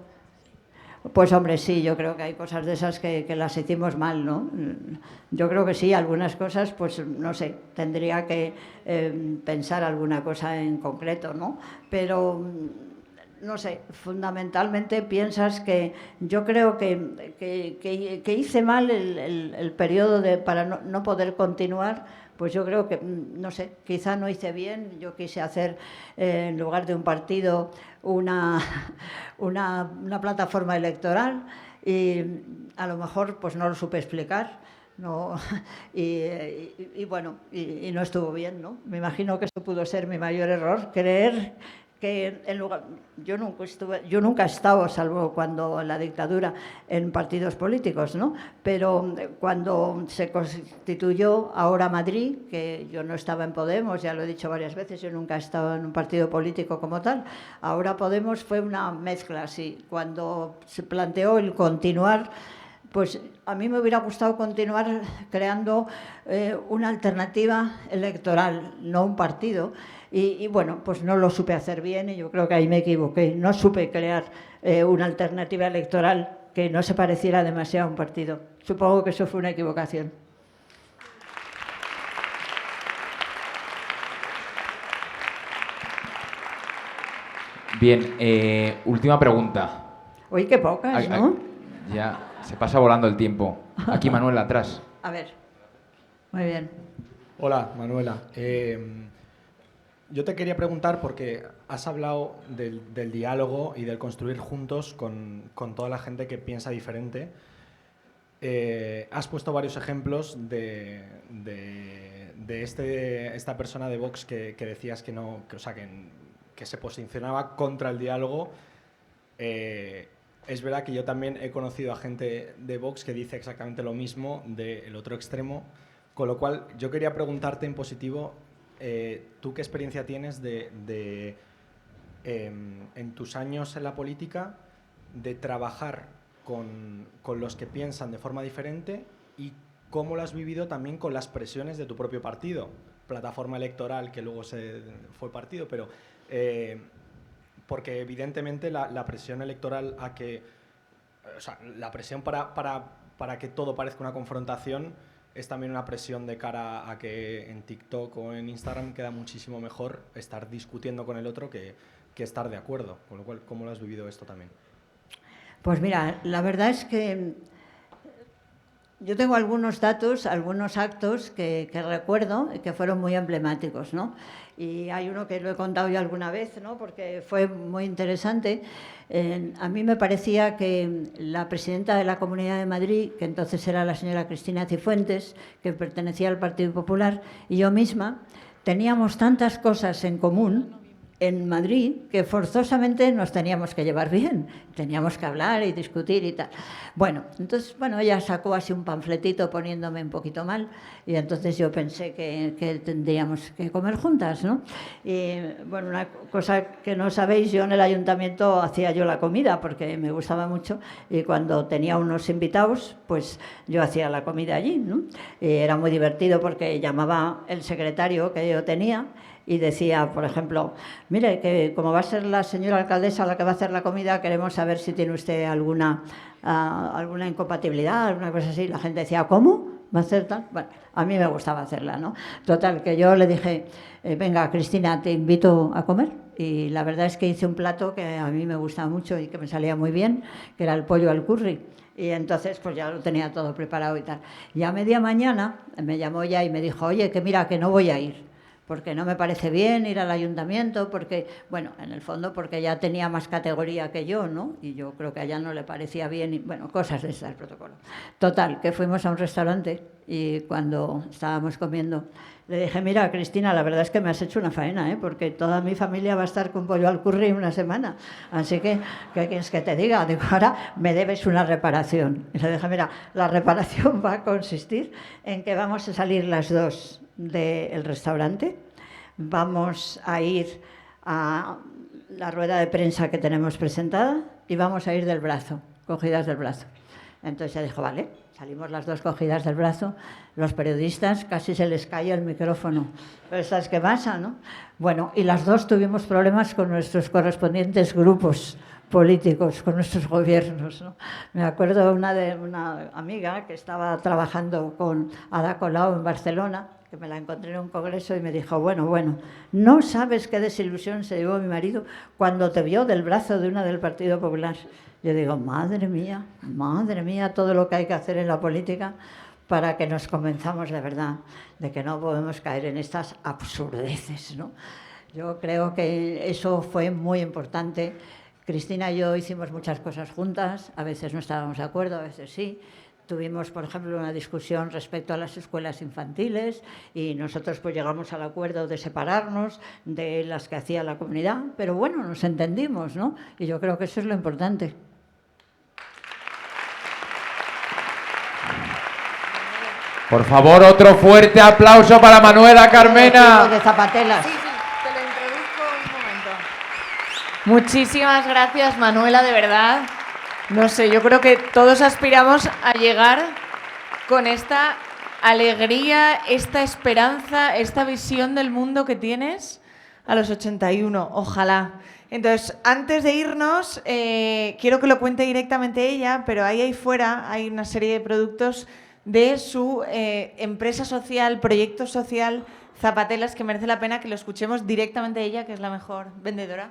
Pues hombre, sí, yo creo que hay cosas de esas que las hicimos mal, ¿no? Yo creo que sí, algunas cosas, pues no sé, tendría que pensar alguna cosa en concreto, ¿no? Pero, no sé, fundamentalmente piensas que yo creo que hice mal el periodo para no poder continuar. Pues yo creo que, no sé, quizá no hice bien, yo quise hacer en lugar de un partido una plataforma electoral y a lo mejor pues no lo supe explicar, no, y bueno, y no estuvo bien, ¿no? Me imagino que eso pudo ser mi mayor error, creer que yo nunca he estado, salvo cuando en la dictadura, en partidos políticos, ¿no? Pero cuando se constituyó ahora Madrid, que yo no estaba en Podemos, ya lo he dicho varias veces, yo nunca he estado en un partido político como tal, ahora Podemos fue una mezcla, sí. Cuando se planteó el continuar, pues a mí me hubiera gustado continuar creando una alternativa electoral, no un partido. Y bueno, pues no lo supe hacer bien y yo creo que ahí me equivoqué. No supe crear una alternativa electoral que no se pareciera demasiado a un partido. Supongo que eso fue una equivocación. Bien, última pregunta. Uy, qué pocas, ¿no? Ya, se pasa volando el tiempo. Aquí, Manuel, atrás. A ver. Muy bien. Hola, Manuela. Yo te quería preguntar, porque has hablado del diálogo y del construir juntos con toda la gente que piensa diferente. Has puesto varios ejemplos de esta persona de Vox que decías que no, que se posicionaba contra el diálogo. Es verdad que yo también he conocido a gente de Vox que dice exactamente lo mismo del otro extremo, con lo cual yo quería preguntarte en positivo, ¿tú qué experiencia tienes en tus años en la política de trabajar con los que piensan de forma diferente y cómo lo has vivido también con las presiones de tu propio partido? Plataforma electoral, que luego fue partido, pero porque evidentemente la presión electoral la presión para que todo parezca una confrontación es también una presión de cara a que en TikTok o en Instagram queda muchísimo mejor estar discutiendo con el otro que estar de acuerdo. Con lo cual, ¿cómo lo has vivido esto también? Pues mira, la verdad es que yo tengo algunos datos, algunos actos que recuerdo y que fueron muy emblemáticos, ¿no? Y hay uno que lo he contado yo alguna vez, ¿no? Porque fue muy interesante. A mí me parecía que la presidenta de la Comunidad de Madrid, que entonces era la señora Cristina Cifuentes, que pertenecía al Partido Popular, y yo misma, teníamos tantas cosas en común en Madrid que forzosamente nos teníamos que llevar bien, teníamos que hablar y discutir y tal. Bueno, entonces, ella sacó así un panfletito poniéndome un poquito mal y entonces yo pensé que tendríamos que comer juntas, ¿no? Y bueno, una cosa que no sabéis, yo en el ayuntamiento hacía yo la comida porque me gustaba mucho y cuando tenía unos invitados, pues yo hacía la comida allí, ¿no? Y era muy divertido porque llamaba el secretario que yo tenía y decía, por ejemplo, mire, que como va a ser la señora alcaldesa la que va a hacer la comida, queremos saber si tiene usted alguna incompatibilidad, alguna cosa así. La gente decía, ¿cómo? ¿Va a hacer tal? Bueno, a mí me gustaba hacerla, ¿no? Total, que yo le dije, venga, Cristina, te invito a comer. Y la verdad es que hice un plato que a mí me gustaba mucho y que me salía muy bien, que era el pollo al curry. Y entonces, pues ya lo tenía todo preparado y tal. Y a media mañana me llamó ella y me dijo, oye, que mira, que no voy a ir, porque no me parece bien ir al ayuntamiento, porque, bueno, en el fondo porque ella tenía más categoría que yo, ¿no? Y yo creo que a ella no le parecía bien, y, bueno, cosas de esas, el protocolo. Total, que fuimos a un restaurante y cuando estábamos comiendo le dije, mira, Cristina, la verdad es que me has hecho una faena, ¿eh? Porque toda mi familia va a estar con pollo al curry una semana, así que, ¿qué quieres que te diga? Digo, ahora me debes una reparación. Y le dije, mira, la reparación va a consistir en que vamos a salir las dos del restaurante, vamos a ir a la rueda de prensa que tenemos presentada y vamos a ir del brazo, cogidas del brazo. Entonces ella dijo, vale, salimos las dos cogidas del brazo, los periodistas casi se les cae el micrófono. Pero ¿sabes qué pasa, no? Bueno, y las dos tuvimos problemas con nuestros correspondientes grupos políticos, con nuestros gobiernos, ¿no? Me acuerdo de una amiga que estaba trabajando con Ada Colau en Barcelona, que me la encontré en un congreso y me dijo, bueno, no sabes qué desilusión se llevó mi marido cuando te vio del brazo de una del Partido Popular. Yo digo, madre mía, todo lo que hay que hacer en la política para que nos convenzamos de verdad de que no podemos caer en estas absurdeces, ¿no? Yo creo que eso fue muy importante. Cristina y yo hicimos muchas cosas juntas, a veces no estábamos de acuerdo, a veces sí. Tuvimos, por ejemplo, una discusión respecto a las escuelas infantiles y nosotros pues llegamos al acuerdo de separarnos de las que hacía la comunidad, pero bueno, nos entendimos, ¿no? Y yo creo que eso es lo importante. Por favor, otro fuerte aplauso para Manuela Carmena. De zapatelas. Sí, te lo introduzco un momento. Muchísimas gracias, Manuela, de verdad. No sé, yo creo que todos aspiramos a llegar con esta alegría, esta esperanza, esta visión del mundo que tienes a los 81. Ojalá. Entonces, antes de irnos, quiero que lo cuente directamente ella, pero ahí fuera hay una serie de productos de su empresa social, proyecto social, Zapatelas, que merece la pena que lo escuchemos directamente de ella, que es la mejor vendedora.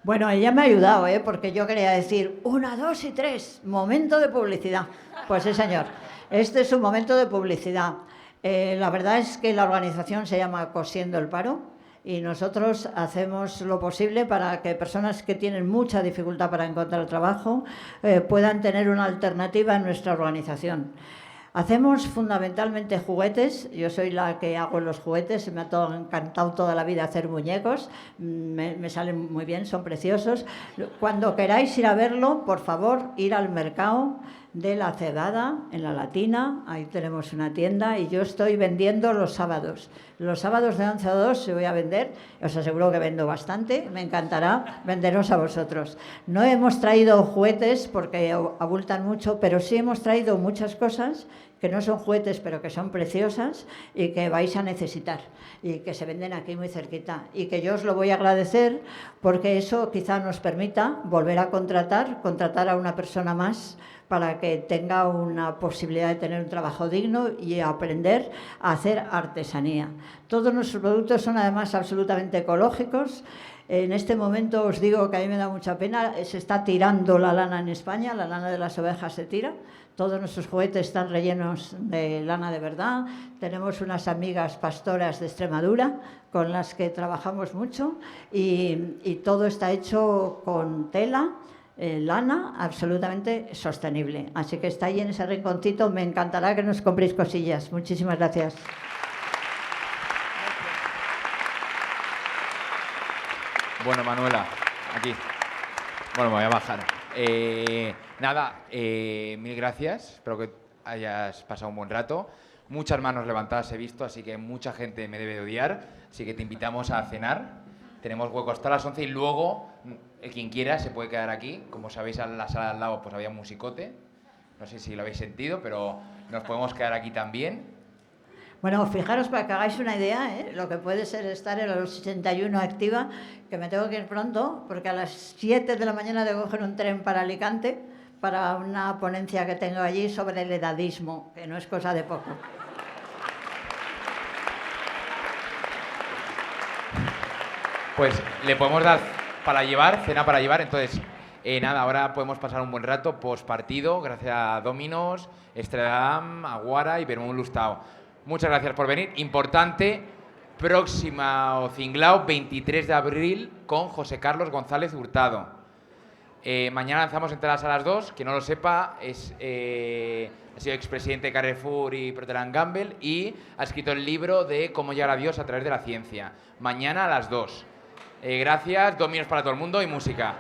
Bueno, ella me ha ayudado, porque yo quería decir 1, 2 y 3, momento de publicidad. Pues sí, señor, este es un momento de publicidad. La verdad es que la organización se llama Cosiendo el Paro y nosotros hacemos lo posible para que personas que tienen mucha dificultad para encontrar trabajo puedan tener una alternativa en nuestra organización. Hacemos fundamentalmente juguetes, yo soy la que hago los juguetes, me ha encantado toda la vida hacer muñecos, me salen muy bien, son preciosos. Cuando queráis ir a verlo, por favor, ir al mercado de La Cegada, en La Latina, ahí tenemos una tienda y yo estoy vendiendo los sábados. Los sábados de 11 a 2 se voy a vender, os aseguro que vendo bastante, me encantará venderos a vosotros. No hemos traído juguetes porque abultan mucho, pero sí hemos traído muchas cosas que no son juguetes, pero que son preciosas y que vais a necesitar y que se venden aquí muy cerquita y que yo os lo voy a agradecer porque eso quizá nos permita volver a contratar a una persona más para que tenga una posibilidad de tener un trabajo digno y aprender a hacer artesanía. Todos nuestros productos son además absolutamente ecológicos. En este momento os digo que a mí me da mucha pena, se está tirando la lana en España, la lana de las ovejas se tira. Todos nuestros juguetes están rellenos de lana de verdad. Tenemos unas amigas pastoras de Extremadura con las que trabajamos mucho y todo está hecho con tela, lana, absolutamente sostenible. Así que está ahí en ese rinconcito. Me encantará que nos compréis cosillas. Muchísimas gracias. Bueno, Manuela, aquí. Bueno, me voy a bajar. Nada, mil gracias. Espero que hayas pasado un buen rato. Muchas manos levantadas he visto, así que mucha gente me debe de odiar. Así que te invitamos a cenar. Tenemos hueco hasta las 11 y luego, quien quiera se puede quedar aquí. Como sabéis, en la sala al lado pues había un musicote. No sé si lo habéis sentido, pero nos podemos quedar aquí también. Bueno, fijaros para que hagáis una idea, lo que puede ser estar en los 81 activa, que me tengo que ir pronto, porque a las 7 de la mañana tengo que coger un tren para Alicante, para una ponencia que tengo allí sobre el edadismo, que no es cosa de poco. Pues le podemos dar para llevar, cena para llevar, entonces nada, ahora podemos pasar un buen rato post partido, gracias a Dominos, Estradam, Aguara y Vermont Lustao. Muchas gracias por venir. Importante, próxima Cinglao, 23 de abril, con José Carlos González Hurtado. Mañana lanzamos entradas a las 2, quien no lo sepa, ha sido expresidente de Carrefour y Procter & Gamble y ha escrito el libro de Cómo llegar a Dios a través de la ciencia. Mañana a las 2. Gracias, Dominos para todo el mundo y música.